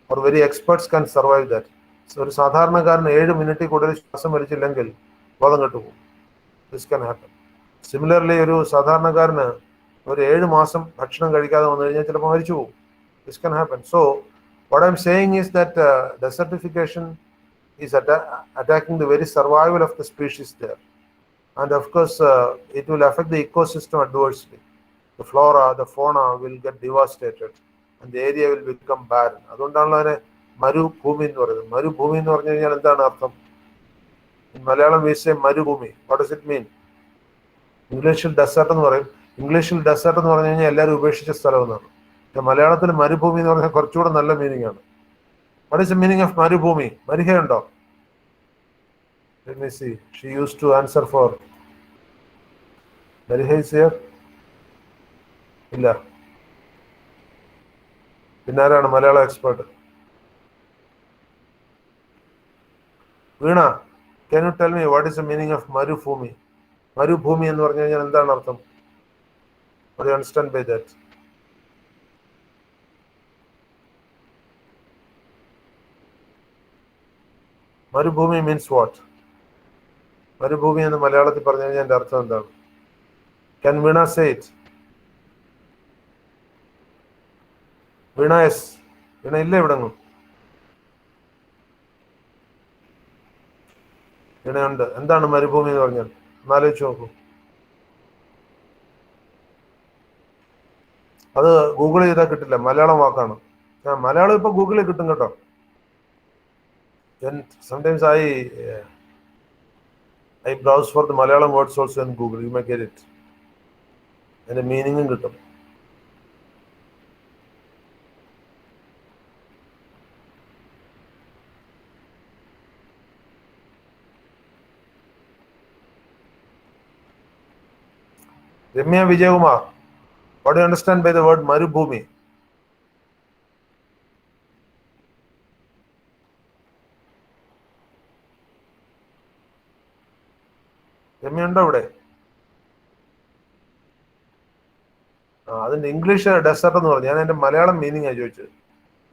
or very experts can survive that. So ഒരു സാധാരണക്കാരന് 7 മിനിറ്റിൽ കൂടുതൽ ശ്വാസം വലിച്ചില്ലെങ്കിൽ ബോധം കെട്ടുപോകും. This can happen. Similarly, ഒരു സാധാരണക്കാരന് ഒരു 7 മാസം ഭക്ഷണം കഴിക്കാതെ വന്നു കഴിഞ്ഞാൽ ചിലപ്പോൾ മരിച്ചു പോകും. This can happen. So what I'm saying is that desertification is attacking the very survival of the species there. And of course, it will affect the ecosystem adversely. The flora, the fauna will get devastated, and the area will become barren. അതുകൊണ്ടാണല്ലോ അതിനെ മരുഭൂമി എന്ന് പറയുന്നത്. മരുഭൂമി എന്ന് പറഞ്ഞു കഴിഞ്ഞാൽ എന്താണ് അർത്ഥം? In Malayalam we say മരുഭൂമി. What does it mean? ഇംഗ്ലീഷിൽ ഡെസേർട്ട് എന്ന് പറയും. ഇംഗ്ലീഷിൽ ഡെസേർട്ട് എന്ന് പറഞ്ഞു കഴിഞ്ഞാൽ എല്ലാവരും ഉപേക്ഷിച്ച സ്ഥലം എന്നാണ്. മലയാളത്തിൽ മരുഭൂമി എന്ന് പറഞ്ഞാൽ കുറച്ചുകൂടെ നല്ല മീനിങ് ആണ്. What is the meaning of മരുഭൂമി? മരിഹയുണ്ടോ? Let me see. She used to answer for. Mariha is here? ഇല്ല. പിന്നെ ആരാണ് Malayalam expert? Veena, can you tell me what is the meaning of മരുഭൂമി? മരുഭൂമി എന്ന് പറഞ്ഞു കഴിഞ്ഞാൽ എന്താണ് അർത്ഥം? What do you understand by that? മരുഭൂമി means what? മരുഭൂമി എന്ന് മലയാളത്തിൽ പറഞ്ഞു കഴിഞ്ഞാൽ എൻ്റെ അർത്ഥം എന്താണ്? Can Veena say it? Veena yes. Veena ഇല്ല ഇവിടെങ്ങും. വീണയുണ്ട്. എന്താണ് മരുഭൂമി എന്ന് പറഞ്ഞാൽ? ഒന്നാലോചിച്ച് നോക്കൂ. അത് ഗൂഗിൾ ചെയ്താൽ കിട്ടില്ല, മലയാളം വാക്കാണ്. മലയാളം ഇപ്പൊ ഗൂഗിളിൽ കിട്ടും കേട്ടോ. Sometimes I browse for the Malayalam words also in Google. You may get it. അതിന്റെ മീനിങ്ങും കിട്ടും. Ramya Vijaykumar, what do you understand by the word Marubhumi? Ramya ഉണ്ടോ ഇവിടെ? അതിന്റെ ഇംഗ്ലീഷ് ഡെസേർട്ട് എന്ന് പറഞ്ഞു. ഞാൻ എന്റെ മലയാളം മീനിങ് ആണ് ചോദിച്ചത്.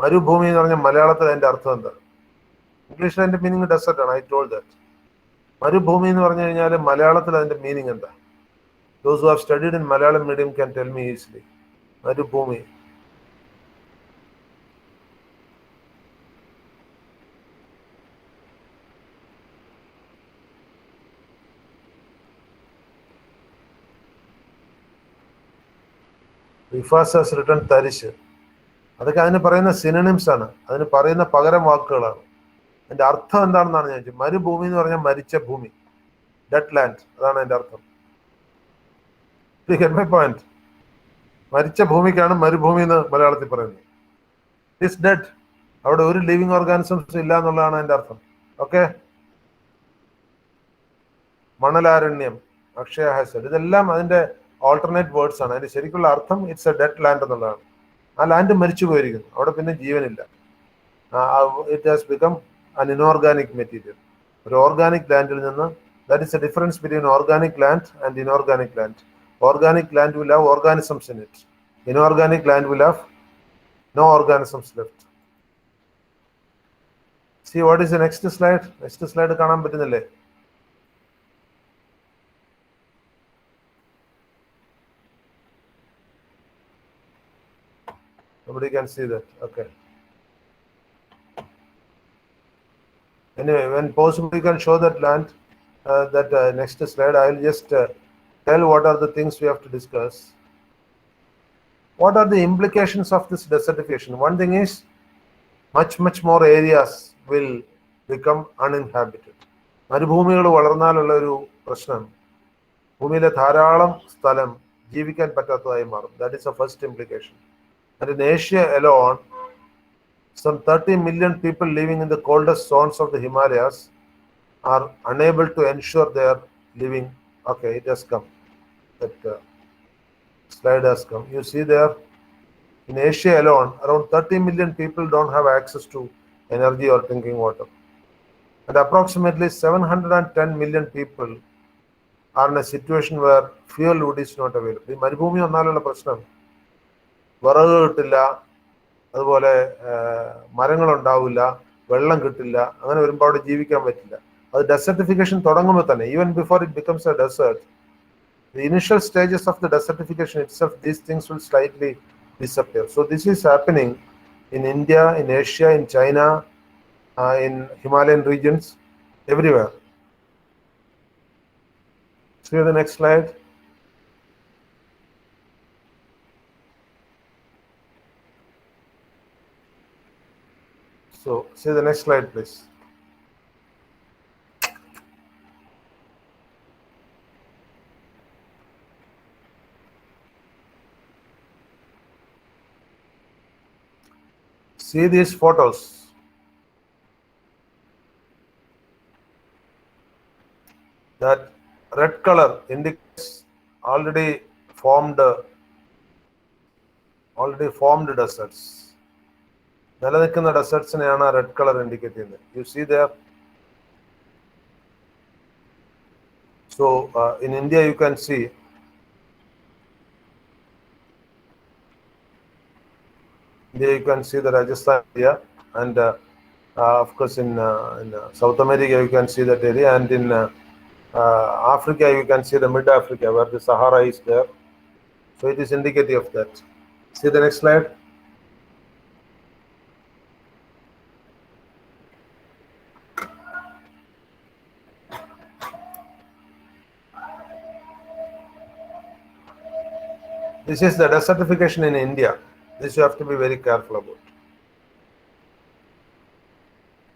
മരുഭൂമി എന്ന് പറഞ്ഞാൽ മലയാളത്തിൽ അതിന്റെ അർത്ഥം എന്താ? ഇംഗ്ലീഷിൽ അതിന്റെ മീനിങ് ഡെസേർട്ട് ആണ്. I told that. മരുഭൂമി എന്ന് പറഞ്ഞു കഴിഞ്ഞാൽ മലയാളത്തിൽ അതിന്റെ മീനിങ് എന്താ? Those who have studied in Malayalam medium can tell me easily. Marubhumi. Rifas has written Tarish. അതൊക്കെ അതിന് പറയുന്ന സിനണിംസ് ആണ്, അതിന് പറയുന്ന പകരം വാക്കുകളാണ്. അതിന്റെ അർത്ഥം എന്താണെന്നാണ് ഞാൻ ചോദിച്ചത്. മരുഭൂമി എന്ന് പറഞ്ഞാൽ മരിച്ച ഭൂമി, ഡെഡ് ലാൻഡ്, അതാണ് അതിന്റെ അർത്ഥം. Get my point. മരിച്ച ഭൂമിക്കാണ് മരുഭൂമി എന്ന് മലയാളത്തിൽ പറയുന്നത്. It's dead. അവിടെ ഒരു ലിവിങ് ഓർഗാനിസംസ് ഇല്ല എന്നുള്ളതാണ് അതിന്റെ അർത്ഥം. ഓക്കെ. മണലാരണ്യം, അക്ഷയ ഹാസഡ്, ഇതെല്ലാം അതിന്റെ ഓൾട്ടർനേറ്റ് വേർഡ്സ് ആണ്. അതിന്റെ ശരിക്കുള്ള അർത്ഥം ഇറ്റ്സ് എ ഡെഡ് ലാൻഡ് എന്നുള്ളതാണ്. ആ ലാൻഡ് മരിച്ചു പോയിരിക്കുന്നു, അവിടെ പിന്നെ ജീവനില്ല. ഇറ്റ് ഹാസ് ബിക്കം അൻ ഇനോർഗാനിക് മെറ്റീരിയൽ. ഒരു ഓർഗാനിക് ലാൻഡിൽ നിന്ന്, that is A difference between organic land and inorganic land. Organic land will have organisms in it. Inorganic land will have no organisms left. See what is the next slide? Next slide കാണാൻ പറ്റുന്നില്ലേ? Nobody can see that. Okay. Anyway, when possible, we can show that land. Next slide. I will just tell what are the things we have to discuss. What are the implications of this desertification? One thing is, much more areas will become uninhabited. മരുഭൂമികൾ വളർന്നാലുള്ള ഒരു പ്രശ്നം, ഭൂമിയിലെ ധാരാളം സ്ഥലം ജീവിക്കാൻ പറ്റാത്തതായി മാറും. That is the first implication. And in Asia alone, some 30 million people living in the coldest zones of the Himalayas are unable to ensure their living. Okay, it has come. That slide has come. You see there, in Asia alone, around 30 million people don't have access to energy or drinking water. And approximately 710 million people are in a situation where fuel wood is not available. ഈ മരുഭൂമി വന്നാലുള്ള പ്രശ്നം, വിറക് കിട്ടില്ല, അതുപോലെ മരങ്ങൾ ഉണ്ടാവില്ല, വെള്ളം കിട്ടില്ല. അങ്ങനെ വരുമ്പോൾ അവിടെ ജീവിക്കാൻ പറ്റില്ല. അത് ഡെസർട്ടിഫിക്കേഷൻ തുടങ്ങുമ്പോൾ തന്നെ, even before it becomes a desert, the initial stages of the desertification itself, these things will slightly disappear. So this is happening in India, in Asia, in China, in Himalayan regions, everywhere. See the next slide. So, see the next slide, please. See these photos. That red color indicates already formed deserts. നിലനിൽക്കുന്ന ഡെസേർട്സിനെയാണ് red colour indicate ചെയ്യുന്നത്. You see there. So in India you can see the Rajasthan area, and of course in South America you can see that area, and in Africa you can see the mid Africa where the Sahara is there. So it is indicative of that. See the next slide. This is the desertification in India. This you have to be very careful about.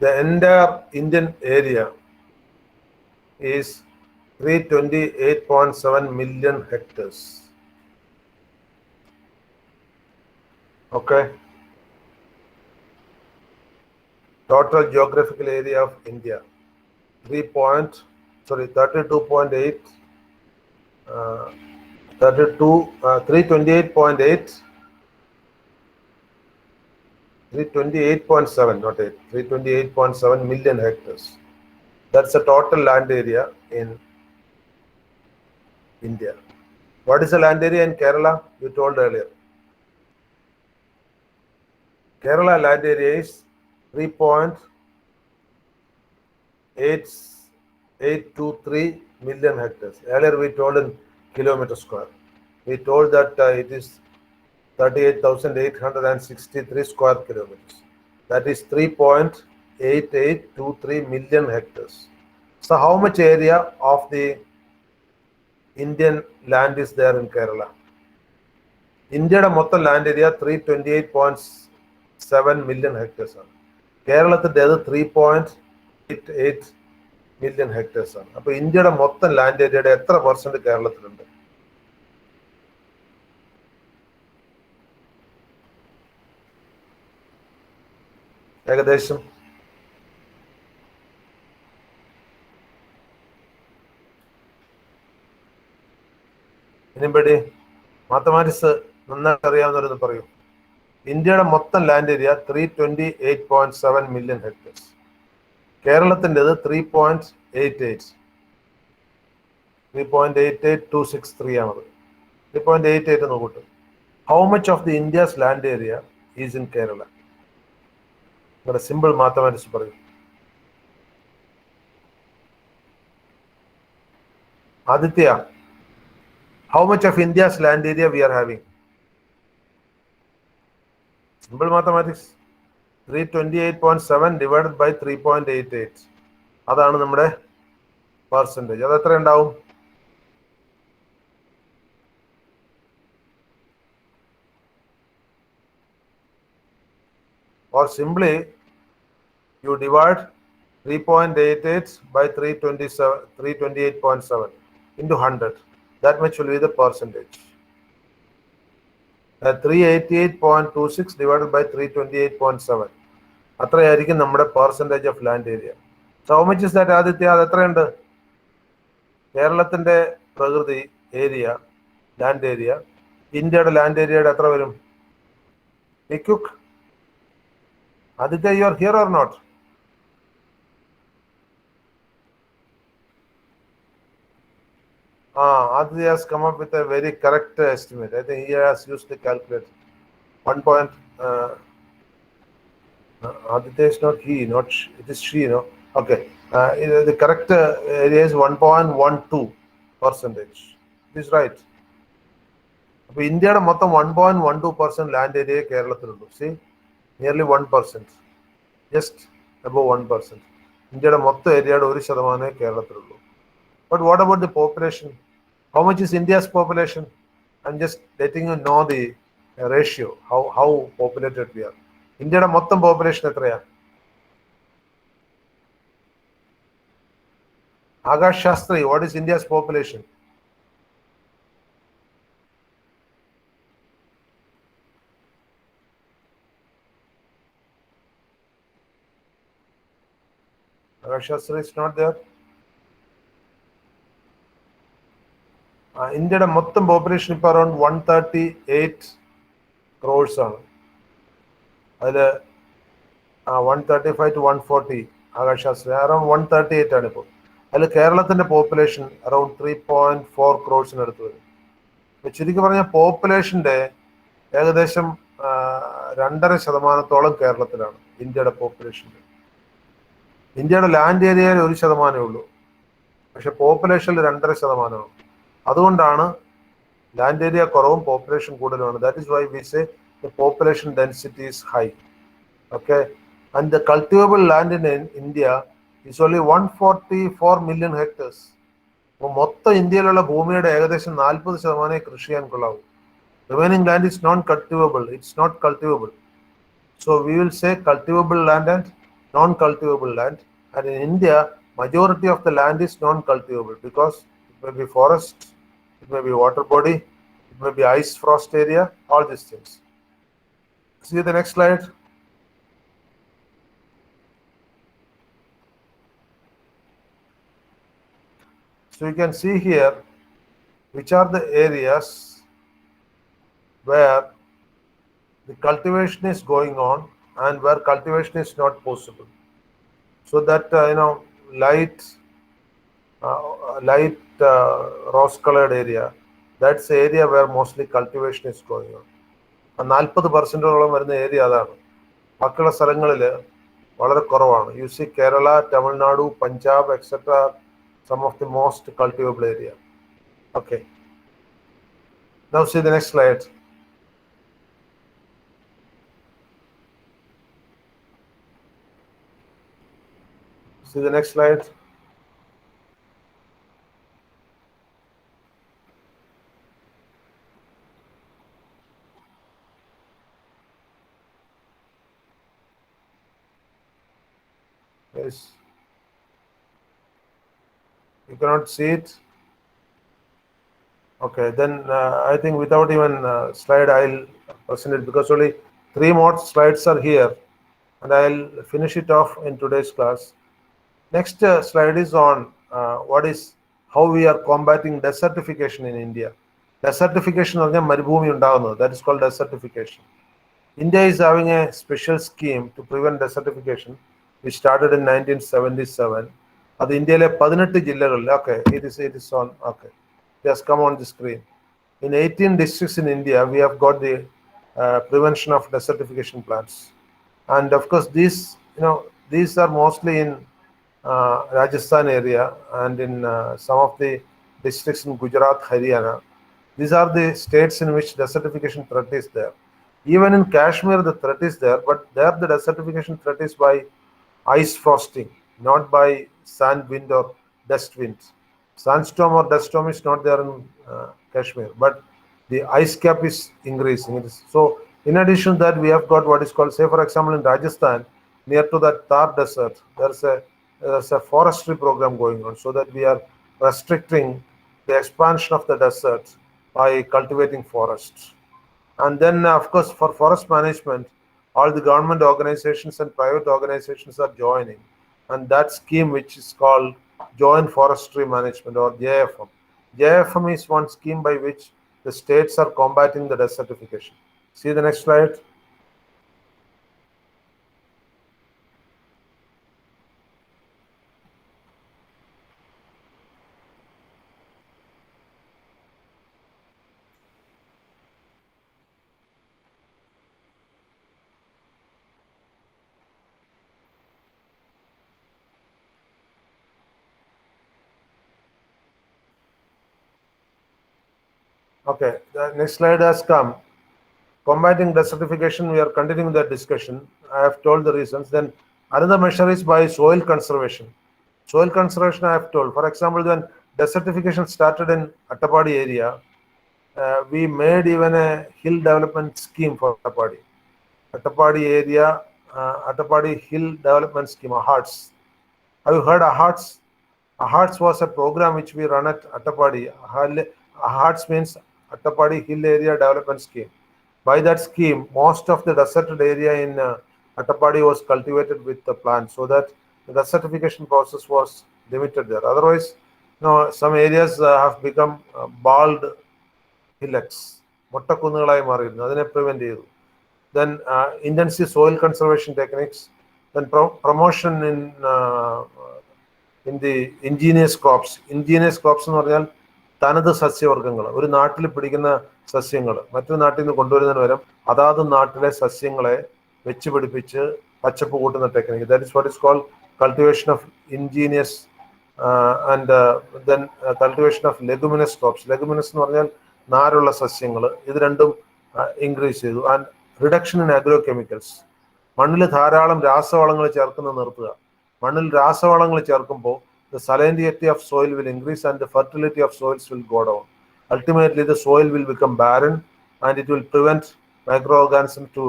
The entire Indian area is 328.7 million hectares. Okay. Total geographical area of India 328.8 328.7, not 8, 328.7 million hectares. That's the total land area in India. What is the land area in Kerala? You told earlier. Kerala land area is 3.8823 million hectares. Earlier we told in kilometer square. We told that it is 38,863 square kilometers. That is 3.8823 million hectares. So how much area of the Indian land is there in Kerala? India's mottham land area 328.7 million hectares. Keralathinte 3.88 million hectares. Appo India's mottham land area എത്ര % കേരളത്തിലുണ്ട്? ഏകദേശം anybody mathematics നന്നായിട്ട് അറിയാവുന്നവരെന്ന് പറയൂ. ഇന്ത്യയുടെ മൊത്തം land area 328.7 million hectares. കേരളത്തിൻ്റെത് 3.88263 ആണത്. 3.88 എന്ന് കൂട്ടും. How much of the India's land area is in Kerala? നിങ്ങളുടെ സിമ്പിൾ മാത്തമാറ്റിക്സ് പറയും. Aditya, how much of India's land area we are having? Simple mathematics. 328.7 divided by 3.88. അതാണ് നമ്മുടെ പെർസെൻറ്റേജ്. അത് എത്ര ഉണ്ടാവും? Or simply you divide 3.88 by 328.7 into 100. That much will be the percentage. 388.26 divided by 328.7. അത്രയായിരിക്കും നമ്മുടെ percentage of land area. So how much is that Aditya? അത് എത്രയുണ്ട്? കേരളത്തിന്റെ പ്രകൃതി ഏരിയ, ലാൻഡ് ഏരിയ, ഇന്ത്യയുടെ ലാൻഡ് ഏരിയയുടെ എത്ര വരും? നിക്കുക്ക്, Aditya, you are here or not? Aditya has come up with a very correct estimate. I think he has used the calculator. 1 point. Aditya is not he, not she, it is she, no? Okay. The correct area is 1.12%. It is right. അപ്പോൾ ഇന്ത്യയുടെ മൊത്തം 1.12% land area കേരളത്തിലുള്ളൂ. See, nearly 1%. Just above 1%. ഇന്ത്യയുടെ മൊത്തം ഏരിയയുടെ 1% കേരളത്തിലുള്ളൂ. But what about the population? How much is India's population? I'm just letting you know the ratio, how populated we are. ഇന്ത്യയുടെ മൊത്തം population എത്രയാ? Akash Shastri, what is India's population? Akash Shastri is not there. ഇന്ത്യയുടെ മൊത്തം population ഇപ്പോൾ around 138 crores ആണ്. അതിൽ 135 to 140 Akash Shastri around 138 ആണ് ഇപ്പോൾ. അതിൽ കേരളത്തിന്റെ പോപ്പുലേഷൻ അറൌണ്ട് 3.4 crores അടുത്ത് വരും. ചുരുക്കി പറഞ്ഞാൽ പോപ്പുലേഷന്റെ ഏകദേശം 2.5% കേരളത്തിലാണ് ഇന്ത്യയുടെ പോപ്പുലേഷൻ. ഇന്ത്യയുടെ ലാൻഡ് ഏരിയയിൽ 1% ഉള്ളൂ, പക്ഷെ പോപ്പുലേഷനിൽ 2.5%. അതുകൊണ്ടാണ് ലാൻഡ് ഏരിയ കുറവും പോപ്പുലേഷൻ കൂടുതലുമാണ്. That is why we say the population density is high. Okay, and the cultivable land in India is only 144 million hectares. അപ്പോൾ മൊത്തം ഇന്ത്യയിലുള്ള ഭൂമിയുടെ ഏകദേശം 40% കൃഷി ചെയ്യാൻ കൊള്ളാവും. Remaining land is non cultivable, it's not cultivable. So we will say cultivable land and non-cultivable land. And in India, majority of the land is non-cultivable because it may be forest, it may be water body, it may be ice frost area, all these things. See the next slide. So you can see here which are the areas where the cultivation is going on and where cultivation is not possible. So that light rose-colored area, that's the area where mostly cultivation is going on. 40%-ഓളം വരുന്ന area അതാണ്. ബാക്കിയുള്ള സ്ഥലങ്ങളിൽ വളരെ കുറവാണ്. You see Kerala, Tamil Nadu, Punjab et cetera, some of the most cultivable area. Okay. Now see the next slide. See the next slide. Yes. You cannot see it. Okay, then I think without even slide, I'll present it because only 3 more slides are here, and I'll finish it off in today's class. Next slide is on how we are combating desertification in India. Desertification is maribhumi undagunnu. That is called desertification. India is having a special scheme to prevent desertification, which started in 1977. അത് ഇന്ത്യയിലെ 18 ജില്ലകളിൽ. Okay, it is on. Okay, just come on the screen. In 18 districts in India, we have got the prevention of desertification plans, and of course these are mostly in Rajasthan area and in some of the districts in Gujarat, Haryana. These are the states in which desertification threat is there. Even in Kashmir, the threat is there, but there the desertification threat is by ice frosting, not by sand wind or dust winds. Sandstorm or dust storm is not there in Kashmir, but the ice cap is increasing. So in addition to that, we have got what is called, say for example, in Rajasthan, near to that Thar desert, there's a forestry program going on, so that we are restricting the expansion of the desert by cultivating forests. And then of course, for forest management, all the government organizations and private organizations are joining, and that scheme, which is called Joint Forestry Management or JFM. JFM is one scheme by which the states are combating the desertification. See the next slide. Okay, the next slide has come. Combating desertification, we are continuing that discussion. I have told the reasons. Then Another measure is by soil conservation. Soil conservation I have told. For example, when desertification started in Attapadi area, we made even a hill development scheme for Attapadi. Attapadi area, Attapadi Hill Development Scheme, AHARTS. Have you heard AHARTS? AHARTS was a program which we run at Attapadi. AHARTS means Attapadi Hill Area Development Scheme. By that scheme, most of the deserted area in Attapadi was cultivated with the plants, so that the desertification process was limited there. Otherwise, some areas have become bald hillocks. മൊട്ടക്കുന്നുകളായി മാറിയിരുന്നു. അതിനെ prevent ചെയ്തു. Then intensive soil conservation techniques, then promotion in the indigenous crops. Indigenous crops എന്ന് പറഞ്ഞാൽ തനത് സസ്യവർഗ്ഗങ്ങൾ, ഒരു നാട്ടിൽ പിടിക്കുന്ന സസ്യങ്ങൾ മറ്റൊരു നാട്ടിൽ നിന്ന് കൊണ്ടുവരുന്നതിന് പകരം അതാത് നാട്ടിലെ സസ്യങ്ങളെ വെച്ച് പിടിപ്പിച്ച് പച്ചപ്പ് കൂട്ടുന്ന technique. That is what is called cultivation of ingenious and then cultivation of leguminous crops. Leguminous എന്ന് പറഞ്ഞാൽ നാരുള്ള സസ്യങ്ങൾ. ഇത് രണ്ടും ഇൻക്രീസ് ചെയ്തു. And reduction in agro chemicals. മണ്ണിൽ ധാരാളം രാസവളങ്ങൾ ചേർക്കുന്നത് നിർത്തുക. മണ്ണിൽ രാസവളങ്ങൾ ചേർക്കുമ്പോൾ the salinity of soil will increase and the fertility of soils will go down. Ultimately, the soil will become barren and it will prevent microorganisms to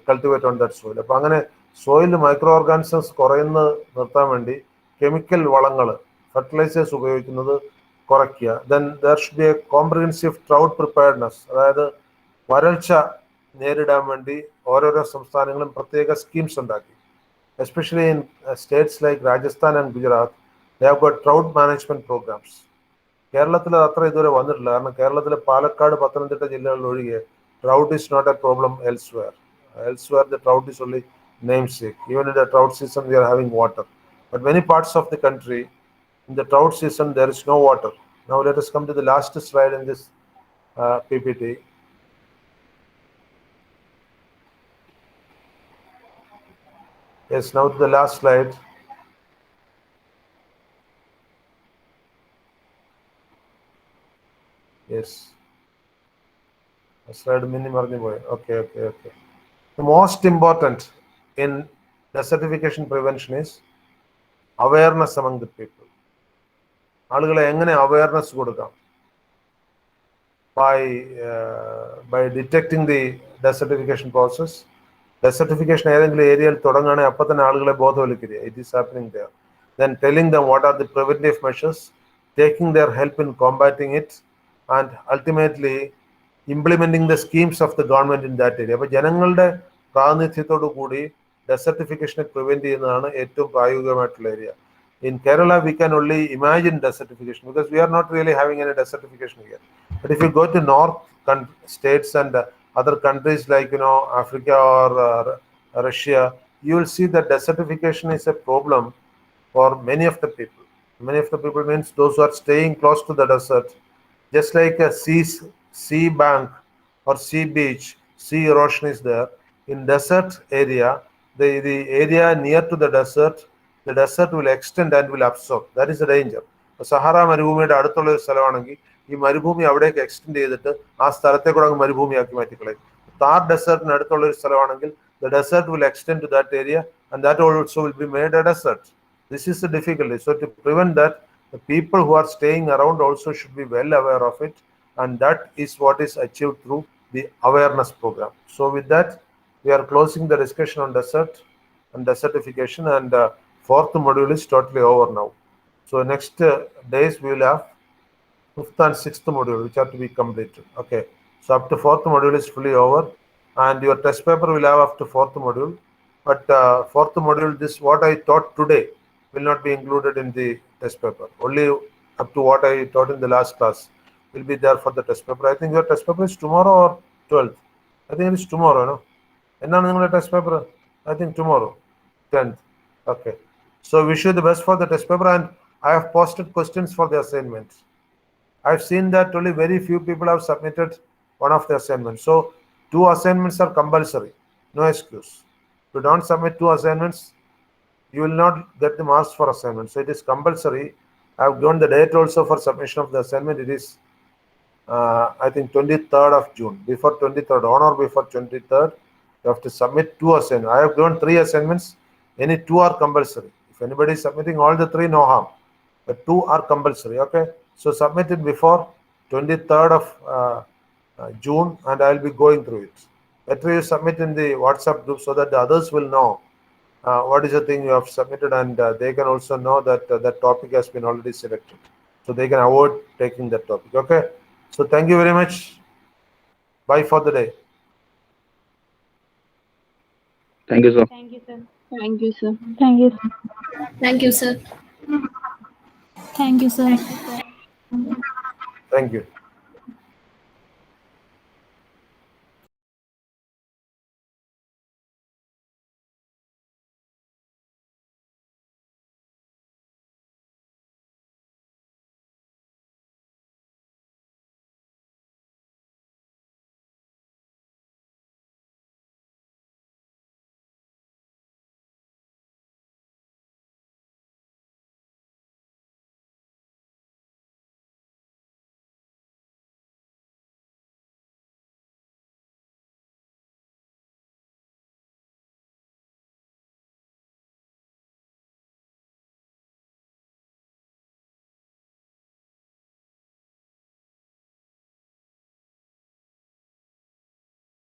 cultivate on that soil. അപ്പോൾ അങ്ങനെ സോയിൽ മൈക്രോ ഓർഗാനിസംസ് കുറയുന്ന നിർത്താൻ വേണ്ടി chemical വളങ്ങൾ, fertilisers ഉപയോഗിക്കുന്നത് കുറയ്ക്കുക. Then there should be A comprehensive drought preparedness. അതായത് വരൾച്ച നേരിടാൻ വേണ്ടി ഓരോരോ സംസ്ഥാനങ്ങളും പ്രത്യേക സ്കീംസ് ഉണ്ടാക്കി. Especially in States like Rajasthan and Gujarat, they have got drought management programs. കേരളത്തിൽ അത്ര ഇതുവരെ വന്നിട്ടില്ല. കാരണം കേരളത്തിലെ പാലക്കാട്, പത്തനംതിട്ട ജില്ലകളിൽ ഒഴികെ drought is not a problem elsewhere. Elsewhere the drought is only namesake. Even in the drought season we are having water. But many parts of the country, in the drought season there is no water. Now let us come to the last slide in this PPT. Yes, now to the last slide. Yes. Slide okay. The most important in desertification prevention is awareness among the people. ആളുകളെ എങ്ങനെ awareness കൊടുക്കാം? By detecting the desertification process. Desertification ഏതെങ്കിലും ഏരിയയിൽ തുടങ്ങുകയാണെങ്കിൽ അപ്പം തന്നെ ആളുകളെ ബോധവൽക്കരിക്കുക. It is happening there. Then telling them what are the preventive measures, taking their help in combating it, and ultimately implementing the schemes of the government in that area. അപ്പോൾ ജനങ്ങളുടെ പ്രാതിനിധ്യത്തോടു കൂടി ഡെസർട്ടിഫിക്കേഷനെ prevent ചെയ്യുന്നതാണ് ഏറ്റവും പ്രായോഗികമായിട്ടുള്ള area. In Kerala, we can only imagine desertification because we are not really having any desertification here. But if you go to north states and other countries like Africa or Russia, you will see that desertification is a problem for many of the people. Many of the people means those who are staying close to the desert. Just like a sea bank or sea beach, sea erosion is there. In desert area, the area near to the desert will extend and will absorb. That is the danger. Sahara മരുഭൂമിയുടെ അടുത്തുള്ള ഒരു സ്ഥലമാണെങ്കിൽ ഈ മരുഭൂമി അവിടേക്ക് extend ചെയ്തിട്ട് ആ സ്ഥലത്തെ കൂടെ മരുഭൂമിയാക്കി മാറ്റിക്കളയും. താർ ഡെസേർട്ടിന് അടുത്തുള്ള ഒരു സ്ഥലമാണെങ്കിൽ the desert will extend to that area and that also will be made a desert. This is the difficulty. So to prevent that, the people who are staying around also should be well aware of it, and that is what is achieved through the awareness program. So with that, we are closing the discussion on desert and desertification, and fourth module is totally over now. So next days we will have fifth and sixth module which are to be completed. Okay, so up to fourth module is fully over, and your test paper will have up to fourth module. But fourth module, this what I taught today will not be included in the test paper. Only up to what I taught in the last class will be there for the test paper. I think your test paper is tomorrow or 12th. I think it is tomorrow, no? Enna ningala test paper? I think tomorrow, 10th. Okay. So wish you the best for the test paper, and I have posted questions for the assignments. I've seen that only very few people have submitted one of the assignments. So 2 assignments are compulsory, no excuse. If you don't submit 2 assignments, you will not get the marks for assignment. So it is compulsory. I have given the date also for submission of the assignment. It is I think 23rd of June. Before 23rd, on or before 23rd, you have to submit 2 assignments. I have given 3 assignments. Any two are compulsory. If anybody is submitting all the three, no harm. But two are compulsory. Okay. So submit it before 23rd of June, and I'll be going through it. Better you submit in the WhatsApp group so that the others will know what is the thing you have submitted, and they can also know that that topic has been already selected. So they can avoid taking that topic. Okay. So thank you very much. Bye for the day. Thank you, sir. Thank you, sir. Thank you, sir. Thank you. Thank you, sir. Thank you, sir. Thank you.